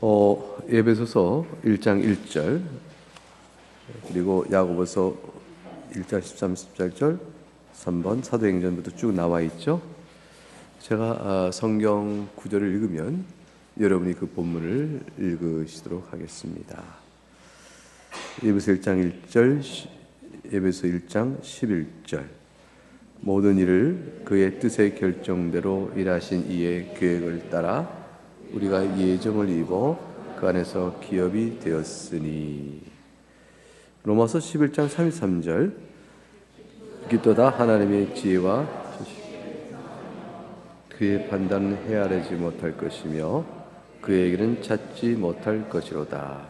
에베소서 1장 1절 그리고 야고보서 1장 13, 14절 3번 사도행전부터 쭉 나와 있죠. 제가 성경 구절을 읽으면 여러분이 그 본문을 읽으시도록 하겠습니다. 에베소 1장 1절, 에베소 1장 11절 모든 일을 그의 뜻의 결정대로 일하신 이의 계획을 따라 우리가 예정을 입어 그 안에서 기업이 되었으니. 로마서 11장 33절 기도다 하나님의 지혜와 그의 판단은 헤아리지 못할 것이며 그에게는 찾지 못할 것이로다.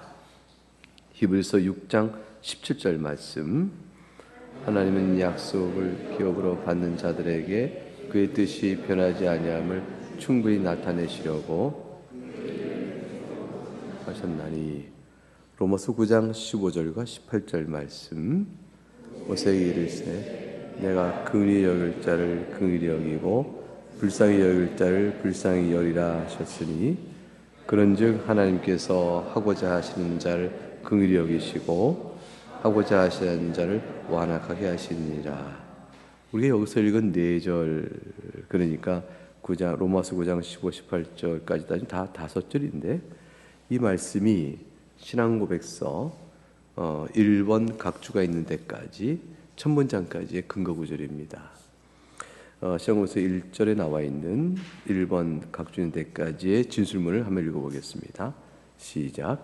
히브리서 6장 17절 말씀 하나님은 약속을 기업으로 받는 자들에게 그의 뜻이 변하지 아니함을 충분히 나타내시려고 하셨나니. 로마서 9장 15절과 18절 말씀 모세에게 이르시되 내가 긍휼히 여길 자를 긍휼히 여기고 불쌍히 여길 자를 불쌍히 여리라 하셨으니 그런즉 하나님께서 하고자 하시는 자를 긍휼히 여기시고 하고자 하시는 자를 완악하게 하시니라. 우리가 여기서 읽은 4절 그러니까 로마서 9장 15, 18절까지 따지면 다 5절인데 이 말씀이 신앙고백서 1번 각주가 있는 데까지 첫 문장까지의 근거 구절입니다. 신앙고백서 1절에 나와 있는 1번 각주 있는 데까지의 진술문을 한번 읽어보겠습니다. 시작.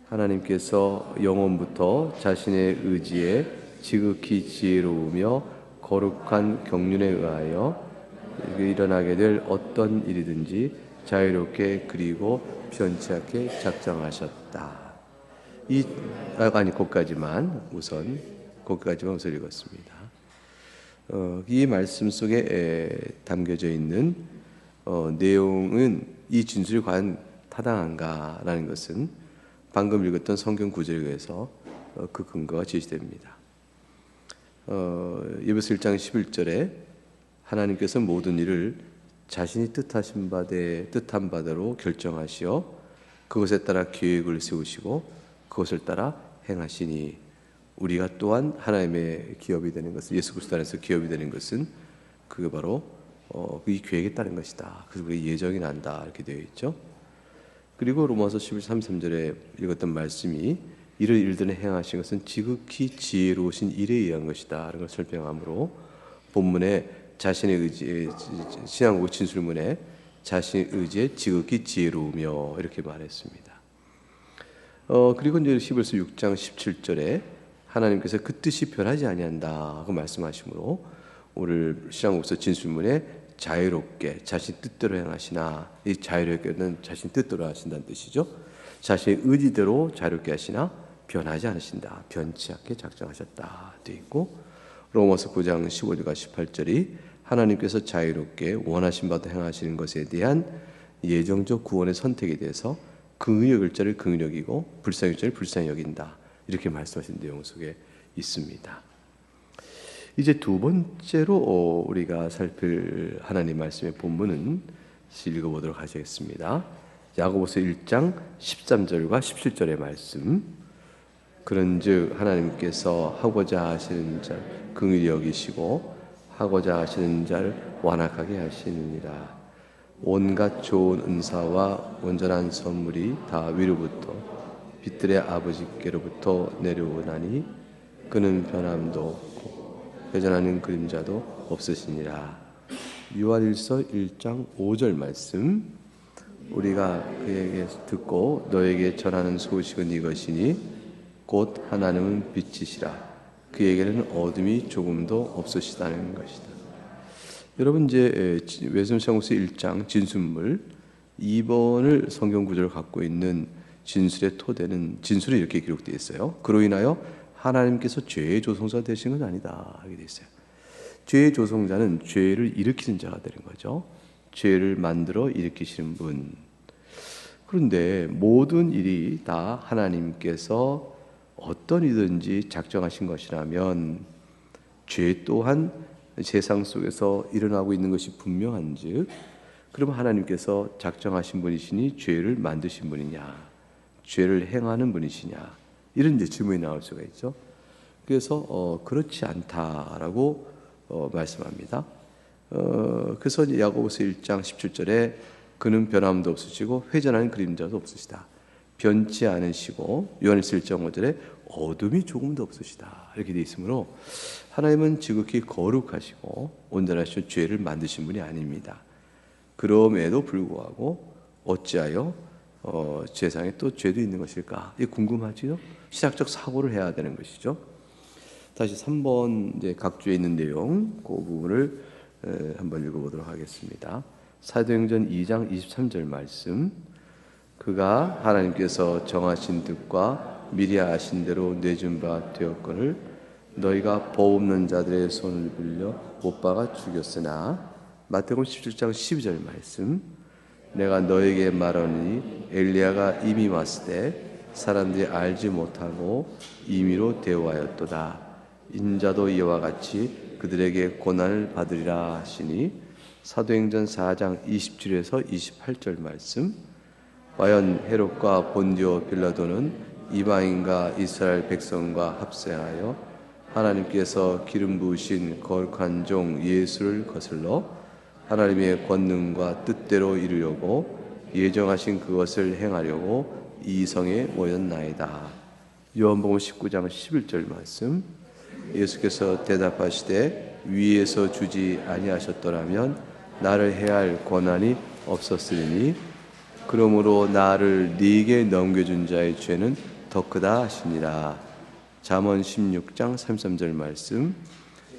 하나님께서 영원부터 자신의 의지에 지극히 지혜로우며 거룩한 경륜에 의하여 일어나게 될 어떤 일이든지 자유롭게 그리고 변치 않게 작정하셨다. 거기까지만 우선 읽었습니다. 이 말씀 속에 담겨져 있는 내용은 이 진술이 과연 타당한가라는 것은 방금 읽었던 성경 구절에 의해서 그 근거가 제시됩니다. 에베소 1장 11절에 하나님께서 모든 일을 자신이 뜻한 바대로 결정하시어 그것에 따라 계획을 세우시고 그것을 따라 행하시니 우리가 또한 하나님의 기업이 되는 것은 예수 그리스도 안에서 기업이 되는 것은 그게 바로 이 계획에 따른 것이다. 그래서 우리 예정이 난다 이렇게 되어 있죠. 그리고 로마서 11:33절에 읽었던 말씀이 이를 일들을 행하신 것은 지극히 지혜로우신 일에 의한 것이다 라는 걸 설명하므로 본문에 자신의 의지에 신앙고 진술문에 자신의 의지에 지극히 지혜로우며 이렇게 말했습니다. 그리고 이제 히브리서 6장 17절에 하나님께서 그 뜻이 변하지 아니한다고 말씀하시므로 오늘 신앙고서 진술문에 자유롭게 자신 뜻대로 행하시나, 이 자유롭게는 자신 뜻대로 하신다는 뜻이죠. 자신의 의지대로 자유롭게 하시나 변하지 않으신다, 변치 않게 작정하셨다 되어 있고, 로마서 9장 15절과 18절이 하나님께서 자유롭게 원하신 바도 행하시는 것에 대한 예정적 구원의 선택에 대해서 긍휼히 여길 자를 긍휼히 여기고 불쌍히 여길 자를 불쌍히 여긴다 이렇게 말씀하신 내용 속에 있습니다. 이제 두 번째로 우리가 살필 하나님 말씀의 본문은 읽어보도록 하겠습니다. 야고보서 1장 13절과 17절의 말씀. 그런즉 하나님께서 하고자 하시는 자를 긍휼히 여기시고 하고자 하시는 자를 완악하게 하시느니라. 온갖 좋은 은사와 온전한 선물이 다 위로부터 빛들의 아버지께로부터 내려오나니 그는 변함도 없고 회전하는 그림자도 없으시니라. 요한일서 1장 5절 말씀. 우리가 그에게 듣고 너에게 전하는 소식은 이것이니 곧 하나님은 빛이시라. 그에게는 어둠이 조금도 없으시다는 것이다. 여러분 이제 외선시험고서 1장 진술물 2번을 성경 구절을 갖고 있는 진술의 토대는 진술이 이렇게 기록되어 있어요. 그로 인하여 하나님께서 죄의 조성자 되신 건 아니다 하게 되어 있어요. 죄의 조성자는 죄를 일으키는 자가 되는 거죠. 죄를 만들어 일으키시는 분. 그런데 모든 일이 다 하나님께서 어떤 이든지 작정하신 것이라면 죄 또한 세상 속에서 일어나고 있는 것이 분명한즉 그럼 하나님께서 작정하신 분이시니 죄를 만드신 분이냐, 죄를 행하는 분이시냐, 이런 이제 질문이 나올 수가 있죠. 그래서 그렇지 않다라고 말씀합니다. 그래서 이제 야고보서 1장 17절에 그는 변함도 없으시고 회전하는 그림자도 없으시다. 변치 않으시고 요한일서 1장 5절에 어둠이 조금도 없으시다. 이렇게 되어 있으므로 하나님은 지극히 거룩하시고 온전하시고 죄를 만드신 분이 아닙니다. 그럼에도 불구하고 어찌하여 세상에 또 죄도 있는 것일까? 이게 궁금하지요? 시작적 사고를 해야 되는 것이죠. 다시 3번 이제 각주에 있는 내용 그 부분을 한번 읽어보도록 하겠습니다. 사도행전 2장 23절 말씀. 그가 하나님께서 정하신 뜻과 미리 아신 대로 내준 바 되었거늘 너희가 법 없는 자들의 손을 빌려 못 박아 죽였으나. 마태복음 17장 12절 말씀. 내가 너에게 말하니 엘리야가 이미 왔을 때 사람들이 알지 못하고 임의로 대우하였도다. 인자도 이와 같이 그들에게 고난을 받으리라 하시니. 사도행전 4장 27에서 28절 말씀. 과연 헤롯과 본디오 빌라도는 이방인과 이스라엘 백성과 합세하여 하나님께서 기름 부으신 거룩한 종 예수를 거슬러 하나님의 권능과 뜻대로 이루려고 예정하신 그것을 행하려고 이 성에 모였나이다. 요한복음 19장 11절 말씀. 예수께서 대답하시되 위에서 주지 아니하셨더라면 나를 해할 권한이 없었으리니 그러므로 나를 네게 넘겨준 자의 죄는 더 크다 하시니라. 잠언 16장 33절 말씀.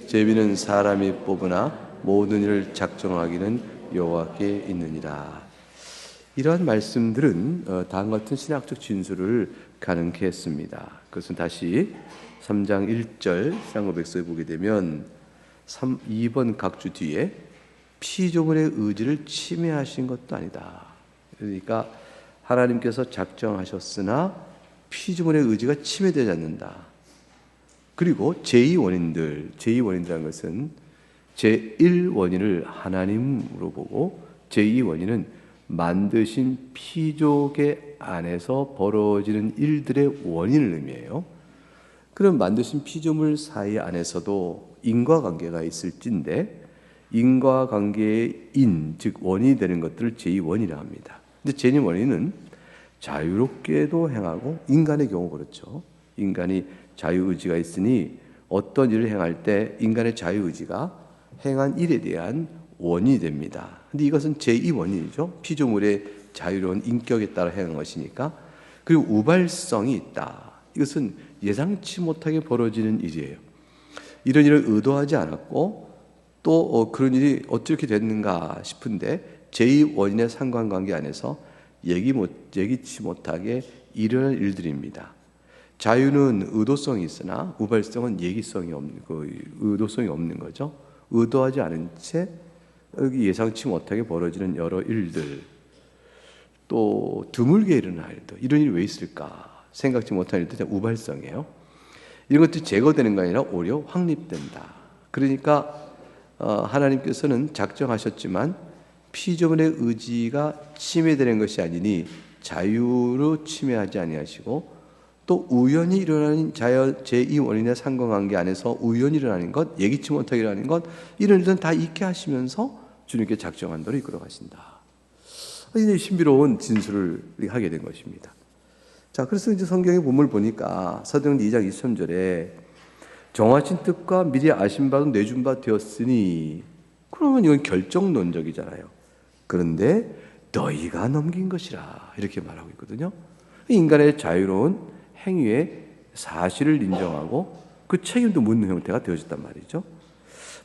제비는 사람이 뽑으나 모든 일을 작정하기는 여호와께 있느니라. 이러한 말씀들은 다음과 같은 신학적 진술을 가능케 했습니다. 그것은 다시 3장 1절 쌍고백서에 보게 되면 2번 각주 뒤에 피조물의 의지를 침해하신 것도 아니다. 그러니까 하나님께서 작정하셨으나 피조물의 의지가 침해되지 않는다. 그리고 제2원인이라는 것은 제1원인을 하나님으로 보고 제2원인은 만드신 피조계 안에서 벌어지는 일들의 원인을 의미해요. 그럼 만드신 피조물 사이 안에서도 인과관계가 있을진데 인과관계의 즉 원인이 되는 것들을 제2원이라 합니다. 근데 제2원인은 자유롭게도 행하고 인간의 경우 그렇죠. 인간이 자유의지가 있으니 어떤 일을 행할 때 인간의 자유의지가 행한 일에 대한 원인이 됩니다. 근데 이것은 제2원인이죠. 피조물의 자유로운 인격에 따라 행한 것이니까. 그리고 우발성이 있다. 이것은 예상치 못하게 벌어지는 일이에요. 이런 일을 의도하지 않았고 또 그런 일이 어떻게 됐는가 싶은데 제2원인의 상관관계 안에서 예기치 못하게 일어날 일들입니다. 자유는 의도성이 있으나 우발성은 의도성이 없는 거죠. 의도하지 않은 채 예상치 못하게 벌어지는 여러 일들, 또 드물게 일어날 일들, 이런 일이 왜 있을까 생각지 못한 일들, 우발성이에요. 이런 것들이 제거되는 게 아니라 오히려 확립된다. 그러니까 하나님께서는 작정하셨지만 피조물의 의지가 침해되는 것이 아니니 자유로 침해하지 아니하시고, 또 우연히 일어나는 제2원인의 상관관계 안에서 우연히 일어나는 것, 예기치 못하게 일어나는 것, 이런 일들은 다 있게 하시면서 주님께 작정한 대로 이끌어 가신다. 이제 신비로운 진술을 하게 된 것입니다. 자, 그래서 이제 성경의 본문을 보니까 사도행전 2장 23절에 정하신 뜻과 미리 아신 바도 내준 바 되었으니, 그러면 이건 결정론적이잖아요. 그런데 너희가 넘긴 것이라 이렇게 말하고 있거든요. 인간의 자유로운 행위의 사실을 인정하고 그 책임도 묻는 형태가 되어졌단 말이죠.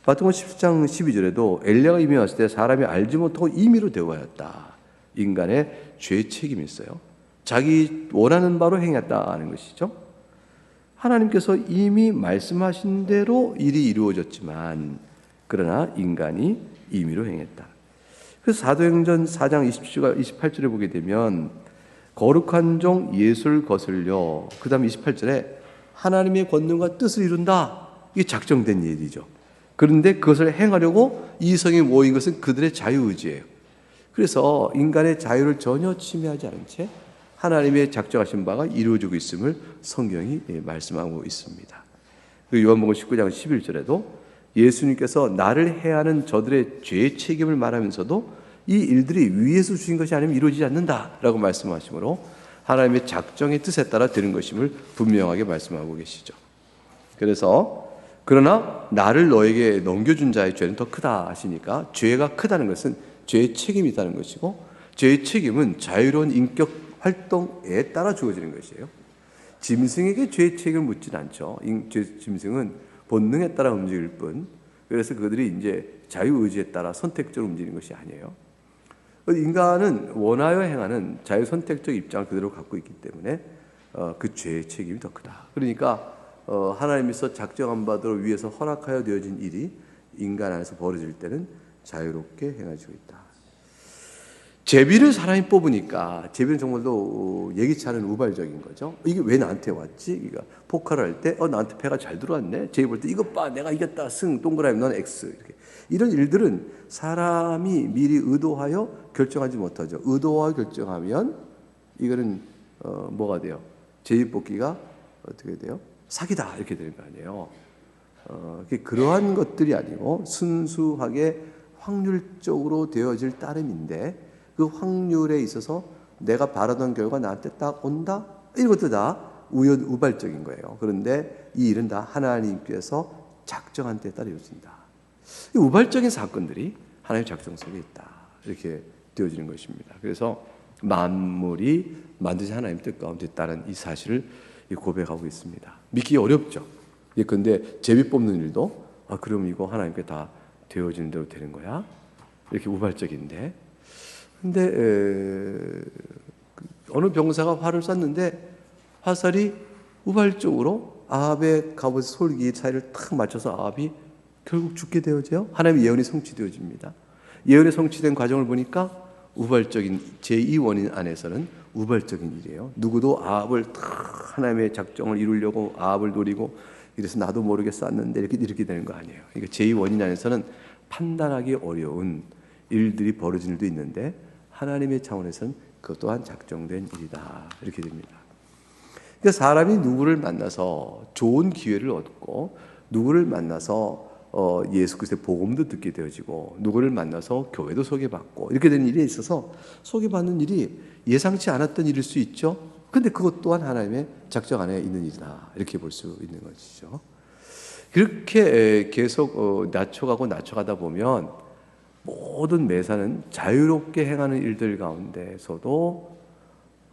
마태복음 10장 12절에도 엘리야가 이미 왔을 때 사람이 알지 못하고 임의로 대우하였다. 인간의 죄 책임이 있어요. 자기 원하는 바로 행했다는 것이죠. 하나님께서 이미 말씀하신 대로 일이 이루어졌지만 그러나 인간이 임의로 행했다. 그래서 사도행전 4장 28절에 보게 되면 거룩한 종 예수를 거슬려, 그 다음 28절에 하나님의 권능과 뜻을 이룬다. 이게 작정된 일이죠. 그런데 그것을 행하려고 이 성에 모인 것은 그들의 자유의지예요. 그래서 인간의 자유를 전혀 침해하지 않은 채 하나님의 작정하신 바가 이루어지고 있음을 성경이 말씀하고 있습니다. 요한복음 19장 11절에도 예수님께서 나를 해하는 저들의 죄의 책임을 말하면서도 이 일들이 위에서 주신 것이 아니면 이루어지지 않는다라고 말씀하시므로 하나님의 작정의 뜻에 따라 되는 것임을 분명하게 말씀하고 계시죠. 그래서 그러나 나를 너에게 넘겨준 자의 죄는 더 크다 하시니까 죄가 크다는 것은 죄의 책임이 있다는 것이고 죄의 책임은 자유로운 인격 활동에 따라 주어지는 것이에요. 짐승에게 죄의 책임을 묻진 않죠. 짐승은 본능에 따라 움직일 뿐. 그래서 그들이 이제 자유의지에 따라 선택적으로 움직이는 것이 아니에요. 인간은 원하여 행하는 자유선택적 입장을 그대로 갖고 있기 때문에 그 죄의 책임이 더 크다. 그러니까 하나님께서 작정한 바대로 위에서 허락하여 되어진 일이 인간 안에서 벌어질 때는 자유롭게 행해지고 있다. 제비를 사람이 뽑으니까 제비는 정말로 예기치 않은 우발적인 거죠. 이게 왜 나한테 왔지? 그러니까 포카를 할 때 나한테 패가 잘 들어왔네. 제비 볼 때 이것 봐, 내가 이겼다. 승 동그라미 넌 X. 이렇게. 이런 일들은 사람이 미리 의도하여 결정하지 못하죠. 의도하여 결정하면 이거는 뭐가 돼요? 제비 뽑기가 어떻게 돼요? 사기다 이렇게 되는 거 아니에요. 그러한 것들이 아니고 순수하게 확률적으로 되어질 따름인데 그 확률에 있어서 내가 바라던 결과 나한테 딱 온다? 이런 것도 다 우발적인 거예요. 그런데 이 일은 다 하나님께서 작정한 때에 따라 이루어진다. 이 우발적인 사건들이 하나님의 작정 속에 있다. 이렇게 되어지는 것입니다. 그래서 만물이 만드신 하나님의 뜻 가운데 있다는 이 사실을 고백하고 있습니다. 믿기 어렵죠. 그런데 제비 뽑는 일도 그럼 이거 하나님께 다 되어지는 대로 되는 거야? 이렇게 우발적인데 근데 어느 병사가 활을 쐈는데 화살이 우발적으로 아합의 갑옷 솔기 사이를 탁 맞춰서 아합이 결국 죽게 되어져요. 하나님의 예언이 성취되어집니다. 예언이 성취된 과정을 보니까 우발적인 제2 원인 안에서는 우발적인 일이에요. 누구도 아합을 탁 하나님의 작정을 이루려고 아합을 노리고 이래서 나도 모르게 쐈는데 이렇게 되는 거 아니에요. 그러니까 제2 원인 안에서는 판단하기 어려운 일들이 벌어진 일도 있는데 하나님의 차원에서는 그것 또한 작정된 일이다. 이렇게 됩니다. 그러니까 사람이 누구를 만나서 좋은 기회를 얻고 누구를 만나서 예수 그리스도의 복음도 듣게 되어지고 누구를 만나서 교회도 소개받고 이렇게 되는 일에 있어서 소개받는 일이 예상치 않았던 일일 수 있죠. 그런데 그것 또한 하나님의 작정 안에 있는 일이다. 이렇게 볼 수 있는 것이죠. 그렇게 계속 낮춰가다 보면 모든 매사는 자유롭게 행하는 일들 가운데서도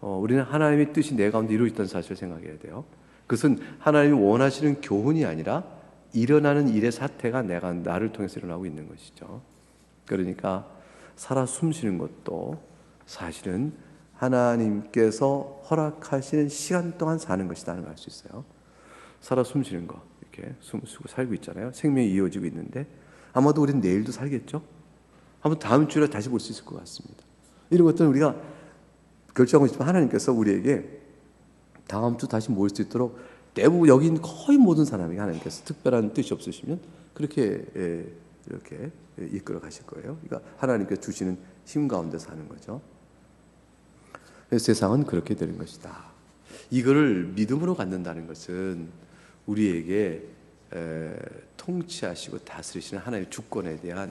우리는 하나님의 뜻이 내 가운데 이루어졌다는 사실을 생각해야 돼요. 그것은 하나님이 원하시는 교훈이 아니라 일어나는 일의 사태가 나를 통해서 일어나고 있는 것이죠. 그러니까 살아 숨쉬는 것도 사실은 하나님께서 허락하시는 시간 동안 사는 것이라는 걸 알 수 있어요. 살아 숨쉬는 거 이렇게 숨 쉬고 살고 있잖아요. 생명이 이어지고 있는데 아마도 우리는 내일도 살겠죠. 한번 다음 주에 다시 볼 수 있을 것 같습니다. 이런 것들은 우리가 결정하고 있지만 하나님께서 우리에게 다음 주 다시 모일 수 있도록 대부분 여기 있는 거의 모든 사람에게 하나님께서 특별한 뜻이 없으시면 그렇게 이렇게 이끌어 가실 거예요. 그러니까 하나님께서 주시는 힘 가운데서 하는 거죠. 세상은 그렇게 되는 것이다. 이거를 믿음으로 갖는다는 것은 우리에게 통치하시고 다스리시는 하나님의 주권에 대한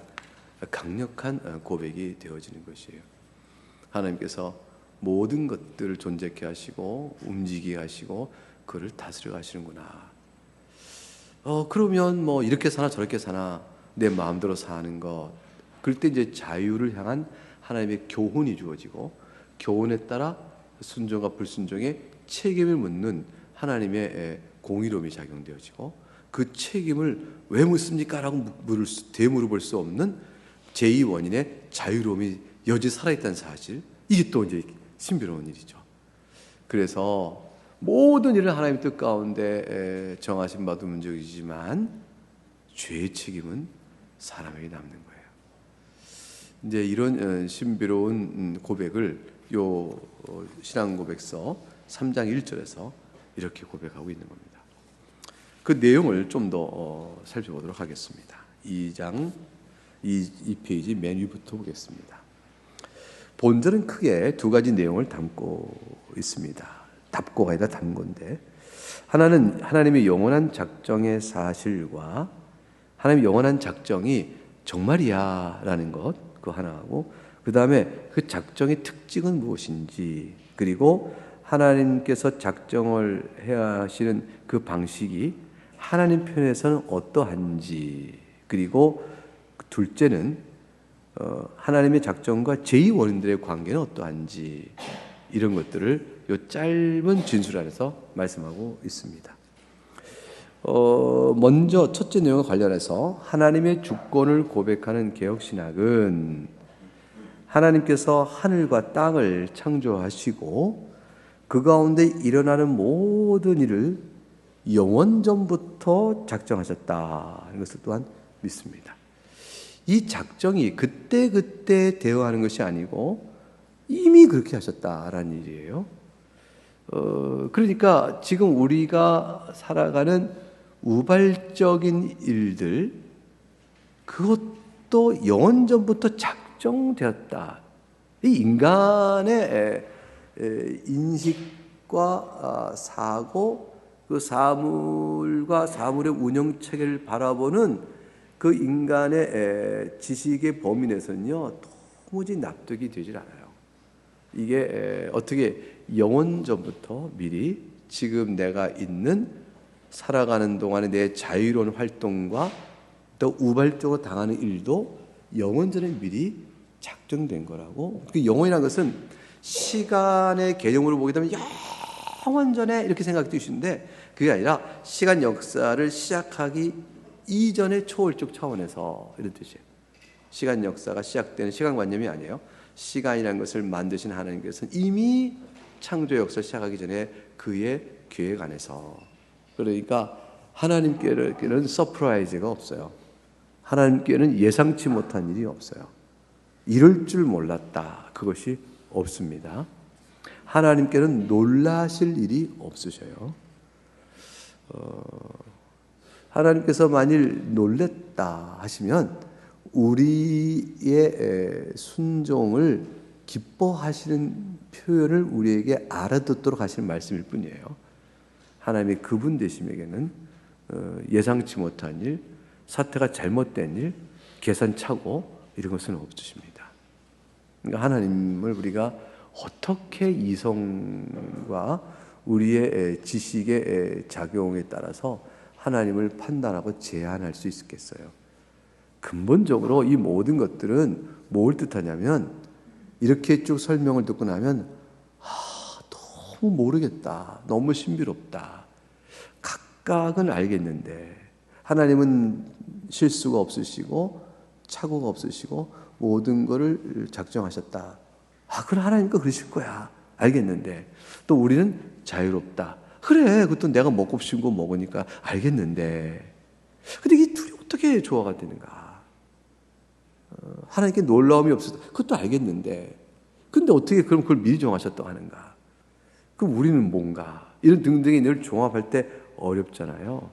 강력한 고백이 되어지는 것이에요. 하나님께서 모든 것들을 존재케 하시고 움직이게 하시고 그를 다스려 가시는구나. 그러면 뭐 이렇게 사나 저렇게 사나 내 마음대로 사는 것. 그럴 때 이제 자유를 향한 하나님의 교훈이 주어지고 교훈에 따라 순종과 불순종에 책임을 묻는 하나님의 공의로움이 작용되어지고 그 책임을 왜 묻습니까? 라고 되물어볼 수 없는 제2 원인의 자유로움이 여전히 살아있다는 사실, 이게 또 이제 신비로운 일이죠. 그래서 모든 일을 하나님의 뜻 가운데 정하신 바도 문제이지만 죄의 책임은 사람에게 남는 거예요. 이제 이런 신비로운 고백을 요 신앙 고백서 3장 1절에서 이렇게 고백하고 있는 겁니다. 그 내용을 좀 더 살펴보도록 하겠습니다. 2장 2페이지 맨 위부터 보겠습니다. 본절은 크게 두 가지 내용을 담고 있습니다. 담고가 아니라 담고인데, 하나는 하나님의 영원한 작정의 사실과 하나님의 영원한 작정이 정말이야 라는 것, 그 하나하고, 그 다음에 그 작정의 특징은 무엇인지, 그리고 하나님께서 작정을 해야 하시는 그 방식이 하나님 편에서는 어떠한지, 그리고 둘째는 하나님의 작정과 제2원인들의 관계는 어떠한지, 이런 것들을 이 짧은 진술 안에서 말씀하고 있습니다. 먼저 첫째 내용과 관련해서 하나님의 주권을 고백하는 개혁신학은 하나님께서 하늘과 땅을 창조하시고 그 가운데 일어나는 모든 일을 영원전부터 작정하셨다, 이것을 또한 믿습니다. 이 작정이 그때그때 대응하는 것이 아니고 이미 그렇게 하셨다라는 일이에요. 그러니까 지금 우리가 살아가는 우발적인 일들, 그것도 영원전부터 작정되었다. 이 인간의 인식과 사고, 그 사물과 사물의 운영 체계를 바라보는 그 인간의 지식의 범위 내에서는요, 도무지 납득이 되질 않아요. 이게 어떻게 영원전부터 미리 지금 내가 있는 살아가는 동안에 내 자유로운 활동과 또 우발적으로 당하는 일도 영원전에 미리 작정된 거라고. 그 영원이라는 것은 시간의 개념으로 보게 되면 영원전에 이렇게 생각할 수 있는데, 그게 아니라 시간 역사를 시작하기 이전의 초월적 차원에서, 이런 뜻이에요. 시간 역사가 시작되는 시간관념이 아니에요. 시간이라는 것을 만드신 하나님께서는 이미 창조 역사를 시작하기 전에 그의 계획 안에서, 그러니까 하나님께는 서프라이즈가 없어요. 하나님께는 예상치 못한 일이 없어요. 이럴 줄 몰랐다, 그것이 없습니다. 하나님께는 놀라실 일이 없으셔요. 하나님께서 만일 놀랬다 하시면 우리의 순종을 기뻐하시는 표현을 우리에게 알아듣도록 하시는 말씀일 뿐이에요. 하나님의 그분 되심에게는 예상치 못한 일, 사태가 잘못된 일, 계산착오, 이런 것은 없으십니다. 그러니까 하나님을 우리가 어떻게 이성과 우리의 지식의 작용에 따라서 하나님을 판단하고 제한할 수 있겠어요? 근본적으로 이 모든 것들은 뭘 뜻하냐면, 이렇게 쭉 설명을 듣고 나면 너무 모르겠다, 너무 신비롭다, 각각은 알겠는데 하나님은 실수가 없으시고 착오가 없으시고 모든 것을 작정하셨다. 그럼 하나님과 그러실 거야, 알겠는데, 또 우리는 자유롭다. 그래, 그것도 내가 먹고 싶은 거 먹으니까 알겠는데, 근데 이게 둘이 어떻게 조화가 되는가? 하나님께 놀라움이 없어도 그것도 알겠는데, 근데 어떻게 그럼 그걸 미리 정하셨다고 하는가? 그럼 우리는 뭔가? 이런 등등이 늘 종합할 때 어렵잖아요.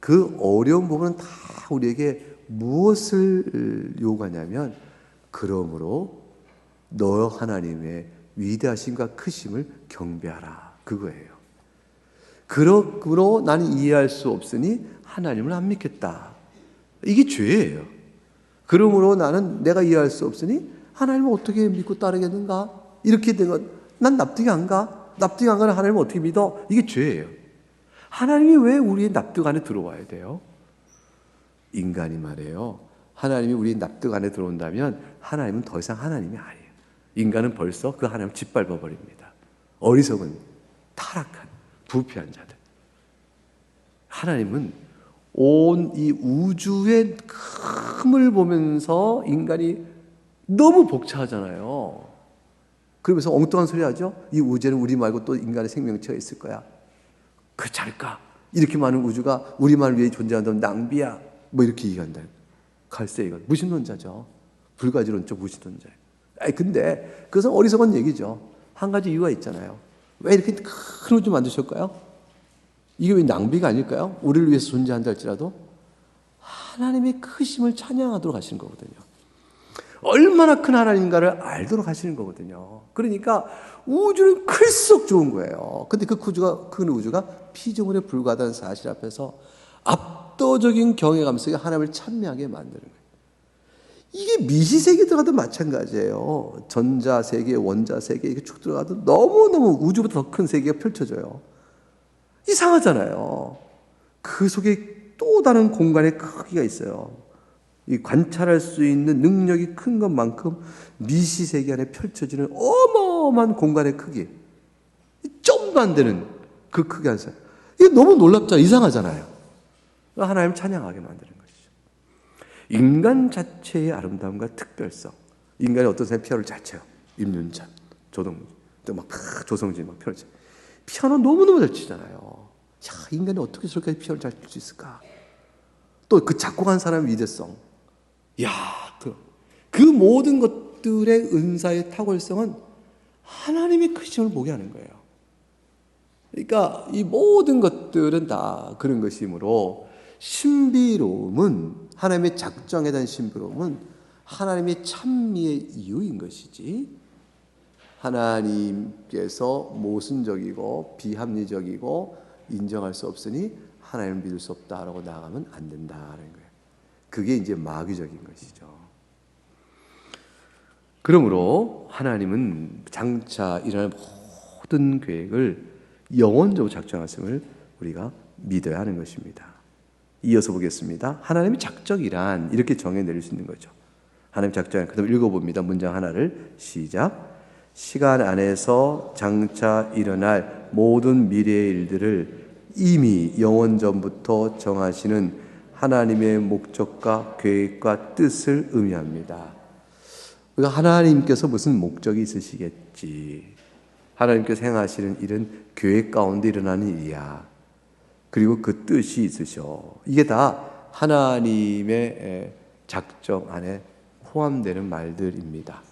그 어려운 부분은 다 우리에게 무엇을 요구하냐면, 그러므로 너 하나님의 위대하심과 크심을 경배하라, 그거예요. 그러므로 나는 이해할 수 없으니 하나님을 안 믿겠다, 이게 죄예요. 그러므로 나는 내가 이해할 수 없으니 하나님을 어떻게 믿고 따르겠는가? 이렇게 된 건 난 납득이 안 가. 납득이 안 가는 하나님을 어떻게 믿어? 이게 죄예요. 하나님이 왜 우리의 납득 안에 들어와야 돼요? 인간이 말이에요, 하나님이 우리의 납득 안에 들어온다면 하나님은 더 이상 하나님이 아니에요. 인간은 벌써 그 하나님을 짓밟아 버립니다. 어리석은, 타락한, 부패한 자들. 하나님은 온 이 우주의 큼을 보면서 인간이 너무 벅차잖아요. 그러면서 엉뚱한 소리 하죠. 이 우주에는 우리 말고 또 인간의 생명체가 있을 거야. 그렇지않을까? 이렇게 많은 우주가 우리만 위해 존재한다면 낭비야, 뭐 이렇게 얘기한다. 갈세, 이건 무신론자죠. 불가지론적 무신론자예요. 근데 그것은 어리석은 얘기죠. 한 가지 이유가 있잖아요. 왜 이렇게 큰 우주 만드셨을까요? 이게 왜 낭비가 아닐까요? 우리를 위해서 존재한다 할지라도 하나님의 크심을 찬양하도록 하시는 거거든요. 얼마나 큰 하나님인가를 알도록 하시는 거거든요. 그러니까 우주는 클수록 좋은 거예요. 근데 큰 우주가 피조물에 불과하다는 사실 앞에서 압도적인 경외감 속에 하나님을 찬미하게 만드는 거예요. 이게 미시세계 들어가도 마찬가지예요. 전자세계, 원자세계 이렇게 쭉 들어가도 너무너무 우주보다 더 큰 세계가 펼쳐져요. 이상하잖아요. 그 속에 또 다른 공간의 크기가 있어요. 이 관찰할 수 있는 능력이 큰 것만큼 미시세계 안에 펼쳐지는 어마어마한 공간의 크기, 점도 안 되는 그 크기 안에서 이게 너무 놀랍잖아요. 이상하잖아요. 하나님 찬양하게 만드는 것이죠. 인간 자체의 아름다움과 특별성. 인간이 어떤 사람이 피아노를 잘 쳐요. 임윤찬, 조동진, 또 막 조성진 막 피아노 쳐. 피아노 너무너무 잘 치잖아요. 야, 인간이 어떻게 저렇게 피아노를 잘 칠 수 있을까? 또 그 작곡한 사람의 위대성. 야, 그 모든 것들의 은사의 탁월성은 하나님의 크심을 보게 하는 거예요. 그러니까 이 모든 것들은 다 그런 것이므로 신비로움은, 하나님의 작정에 대한 신비로움은 하나님의 찬미의 이유인 것이지, 하나님께서 모순적이고 비합리적이고 인정할 수 없으니 하나님을 믿을 수 없다라고 나가면 안 된다는 거예요. 그게 이제 마귀적인 것이죠. 그러므로 하나님은 장차 일어날 모든 계획을 영원적으로 작정하심을 우리가 믿어야 하는 것입니다. 이어서 보겠습니다. 하나님의 작정이란 이렇게 정해 내릴 수 있는 거죠. 하나님 작정, 그다음 읽어봅니다. 문장 하나를 시작. 시간 안에서 장차 일어날 모든 미래의 일들을 이미 영원 전부터 정하시는 하나님의 목적과 계획과 뜻을 의미합니다. 그러니까 하나님께서 무슨 목적이 있으시겠지. 하나님께서 행하시는 일은 계획 가운데 일어나는 일이야. 그리고 그 뜻이 있으셔. 이게 다 하나님의 작정 안에 포함되는 말들입니다.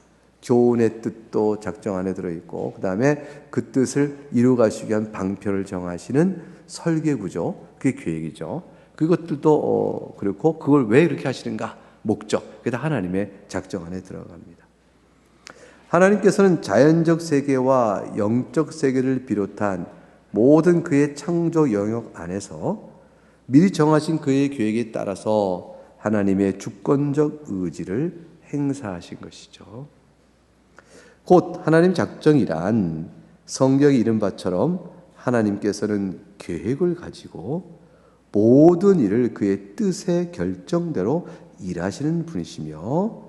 교훈의 뜻도 작정 안에 들어있고, 그 다음에 그 뜻을 이루어가시기 위한 방편을 정하시는 설계구조, 그게 계획이죠. 그것들도 그렇고, 그걸 왜 이렇게 하시는가? 목적, 그게 다 하나님의 작정 안에 들어갑니다. 하나님께서는 자연적 세계와 영적 세계를 비롯한 모든 그의 창조 영역 안에서 미리 정하신 그의 계획에 따라서 하나님의 주권적 의지를 행사하신 것이죠. 곧 하나님 작정이란 성경이 이른 바처럼 하나님께서는 계획을 가지고 모든 일을 그의 뜻의 결정대로 일하시는 분이시며,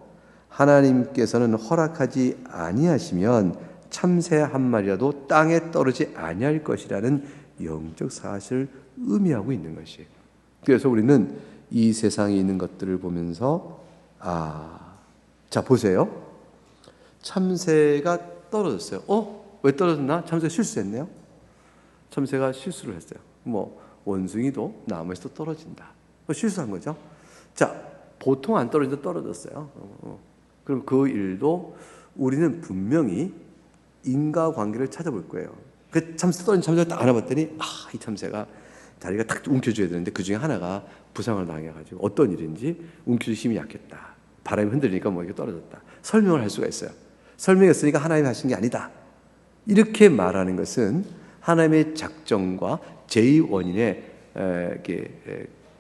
하나님께서는 허락하지 아니하시면 참새 한 마리라도 땅에 떨어지지 아니할 것이라는 영적 사실을 의미하고 있는 것이에요. 그래서 우리는 이 세상에 있는 것들을 보면서 자 보세요. 참새가 떨어졌어요. 왜 떨어졌나? 참새가 실수했네요. 참새가 실수를 했어요. 원숭이도 나무에서 떨어진다. 실수한 거죠. 자, 보통 안 떨어지도 떨어졌어요. 그럼 그 일도 우리는 분명히 인과관계를 찾아볼 거예요. 그 참새 떨어진 참새를 딱 알아봤더니 이 참새가 다리가 탁 움켜줘야 되는데 그 중에 하나가 부상을 당해가지고 어떤 일인지 움켜줄 힘이 약했다. 바람이 흔들리니까 이게 떨어졌다. 설명을 할 수가 있어요. 설명했으니까 하나님이 하신 게 아니다. 이렇게 말하는 것은 하나님의 작정과 제2원인의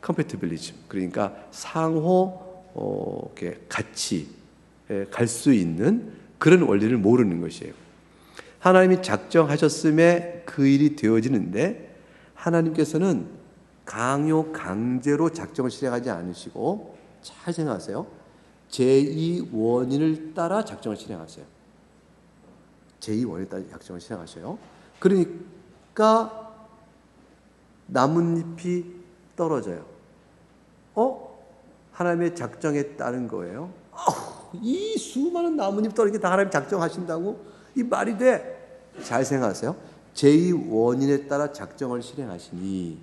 컴패티빌리즘, 그러니까 상호 같이 갈 수 있는 그런 원리를 모르는 것이에요. 하나님이 작정하셨음에 그 일이 되어지는데, 하나님께서는 강제로 작정을 실행하지 않으시고, 잘 생각하세요. 제2원인을 따라 작정을 실행하세요. 제2원인을 따라 작정을 실행하셔요. 그러니까 나뭇잎이 떨어져요. 하나님의 작정에 따른 거예요. 이 수많은 나뭇잎 떨어지게 다 하나님 작정하신다고? 이 말이 돼? 잘 생각하세요. 제2원인에 따라 작정을 실행하시니,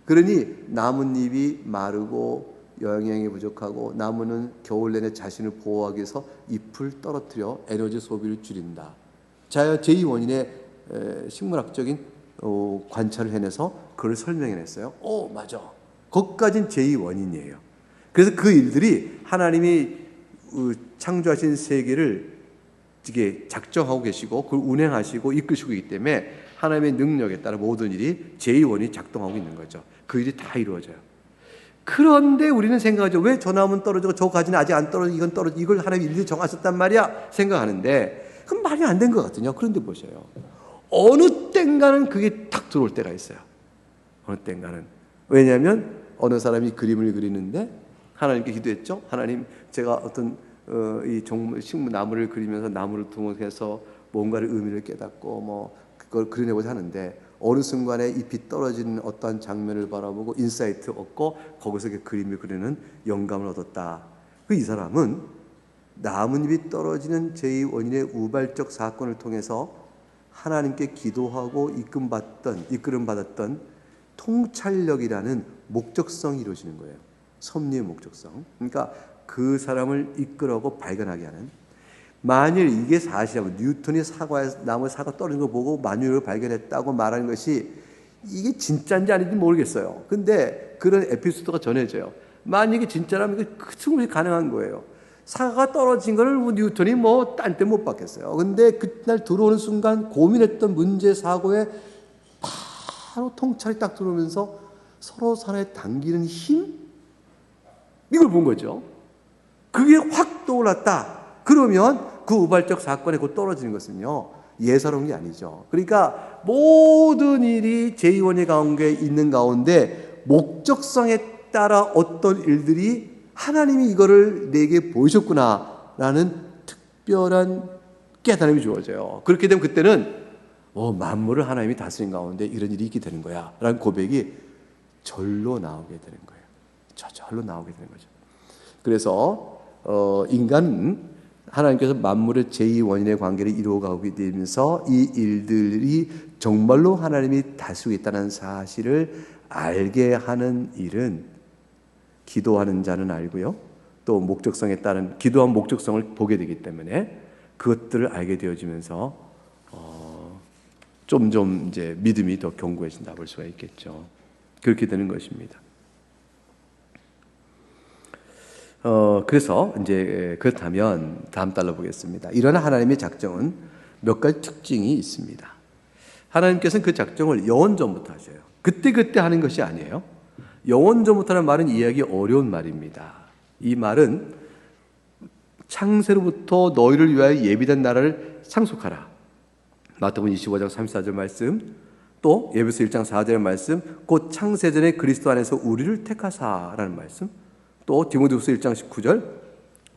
그러니 나뭇잎이 마르고 영양이 부족하고 나무는 겨울 내내 자신을 보호하기 위해서 잎을 떨어뜨려 에너지 소비를 줄인다. 자, 제2원인의 식물학적인 관찰을 해내서 그걸 설명해냈어요. 맞아. 거기까지는 제2원인이에요. 그래서 그 일들이 하나님이 창조하신 세계를 이게 작정하고 계시고 그걸 운행하시고 이끄시고 있기 때문에 하나님의 능력에 따라 모든 일이 제2원이 작동하고 있는 거죠. 그 일이 다 이루어져요. 그런데 우리는 생각하죠. 왜 저 나무는 떨어지고 저 가지는 아직 안 떨어지고 이건 떨어지고 이걸 하나님이 일일이 정하셨단 말이야 생각하는데 그건 말이 안 된 것 같거든요. 그런데 보세요. 어느 땐가는 그게 탁 들어올 때가 있어요. 어느 땐가는. 왜냐하면 어느 사람이 그림을 그리는데 하나님께 기도했죠. 하나님, 제가 어떤 이 식물 나무를 그리면서 나무를 통해서 뭔가를 의미를 깨닫고 뭐 그걸 그려내고자 하는데 어느 순간에 잎이 떨어지는 어떠한 장면을 바라보고 인사이트 얻고 거기서 그림을 그리는 영감을 얻었다. 이 사람은 나뭇잎이 떨어지는 제2원인의 우발적 사건을 통해서 하나님께 기도하고 이끌음받았던 통찰력이라는 목적성이 이루어지는 거예요. 섭리의 목적성. 그러니까 그 사람을 이끌어고 발견하게 하는. 만일 이게 사실이라면 뉴턴이 나무 사과 떨어진 걸 보고 만유를 발견했다고 말하는 것이 이게 진짜인지 아닌지 모르겠어요. 근데 그런 에피소드가 전해져요. 만약에 진짜라면 이게 충분히 가능한 거예요. 사과가 떨어진 거를 뉴턴이 뭐 딴 때 못 봤겠어요. 근데 그날 들어오는 순간 고민했던 문제 사고에 바로 통찰이 딱 들어오면서 서로 산에 당기는 힘? 이걸 본 거죠. 그게 확 떠올랐다. 그러면 그 우발적 사건에 곧 떨어지는 것은요, 예사로운 게 아니죠. 그러니까 모든 일이 제2원의 가운데 있는 가운데 목적성에 따라 어떤 일들이 하나님이 이거를 내게 보이셨구나라는 특별한 깨달음이 주어져요. 그렇게 되면 그때는 만물을 하나님이 다스린 가운데 이런 일이 있게 되는 거야 라는 고백이 절로 나오게 되는 거예요. 저절로 나오게 되는 거죠. 그래서 인간은 하나님께서 만물의 제2원인의 관계를 이루어가게 되면서 이 일들이 정말로 하나님이 다스리고 있다는 사실을 알게 하는 일은 기도하는 자는 알고요. 또 목적성에 따른 기도한 목적성을 보게 되기 때문에 그것들을 알게 되어지면서 좀 이제 믿음이 더 견고해진다 볼 수가 있겠죠. 그렇게 되는 것입니다. 그래서 이제 그렇다면 다음 달로 보겠습니다. 이런 하나님의 작정은 몇 가지 특징이 있습니다. 하나님께서는 그 작정을 영원전부터 하셔요. 그때 하는 것이 아니에요. 영원전부터라는 말은 이해하기 어려운 말입니다. 이 말은 창세로부터 너희를 위하여 예비된 나라를 상속하라. 마태복음 25장 34절 말씀, 또 에베소 1장 4절 말씀, 곧 창세전에 그리스도 안에서 우리를 택하사라는 말씀, 또 디모데후서 1장 19절,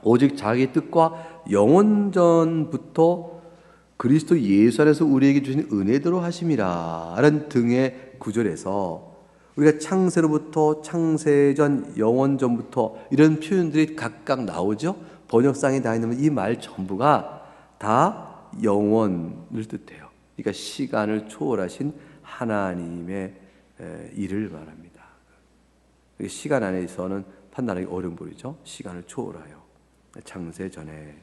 오직 자기 뜻과 영원전부터 그리스도 예수 안에서 우리에게 주신 은혜대로 하심이라 라는 등의 구절에서 우리가 창세로부터, 창세전, 영원전부터 이런 표현들이 각각 나오죠. 번역상에 다 있는 이 말 전부가 다 영원을 뜻해요. 그러니까 시간을 초월하신 하나님의 일을 말합니다. 시간 안에서는 판단하기 어려운 부분이죠. 시간을 초월하여. 창세전에.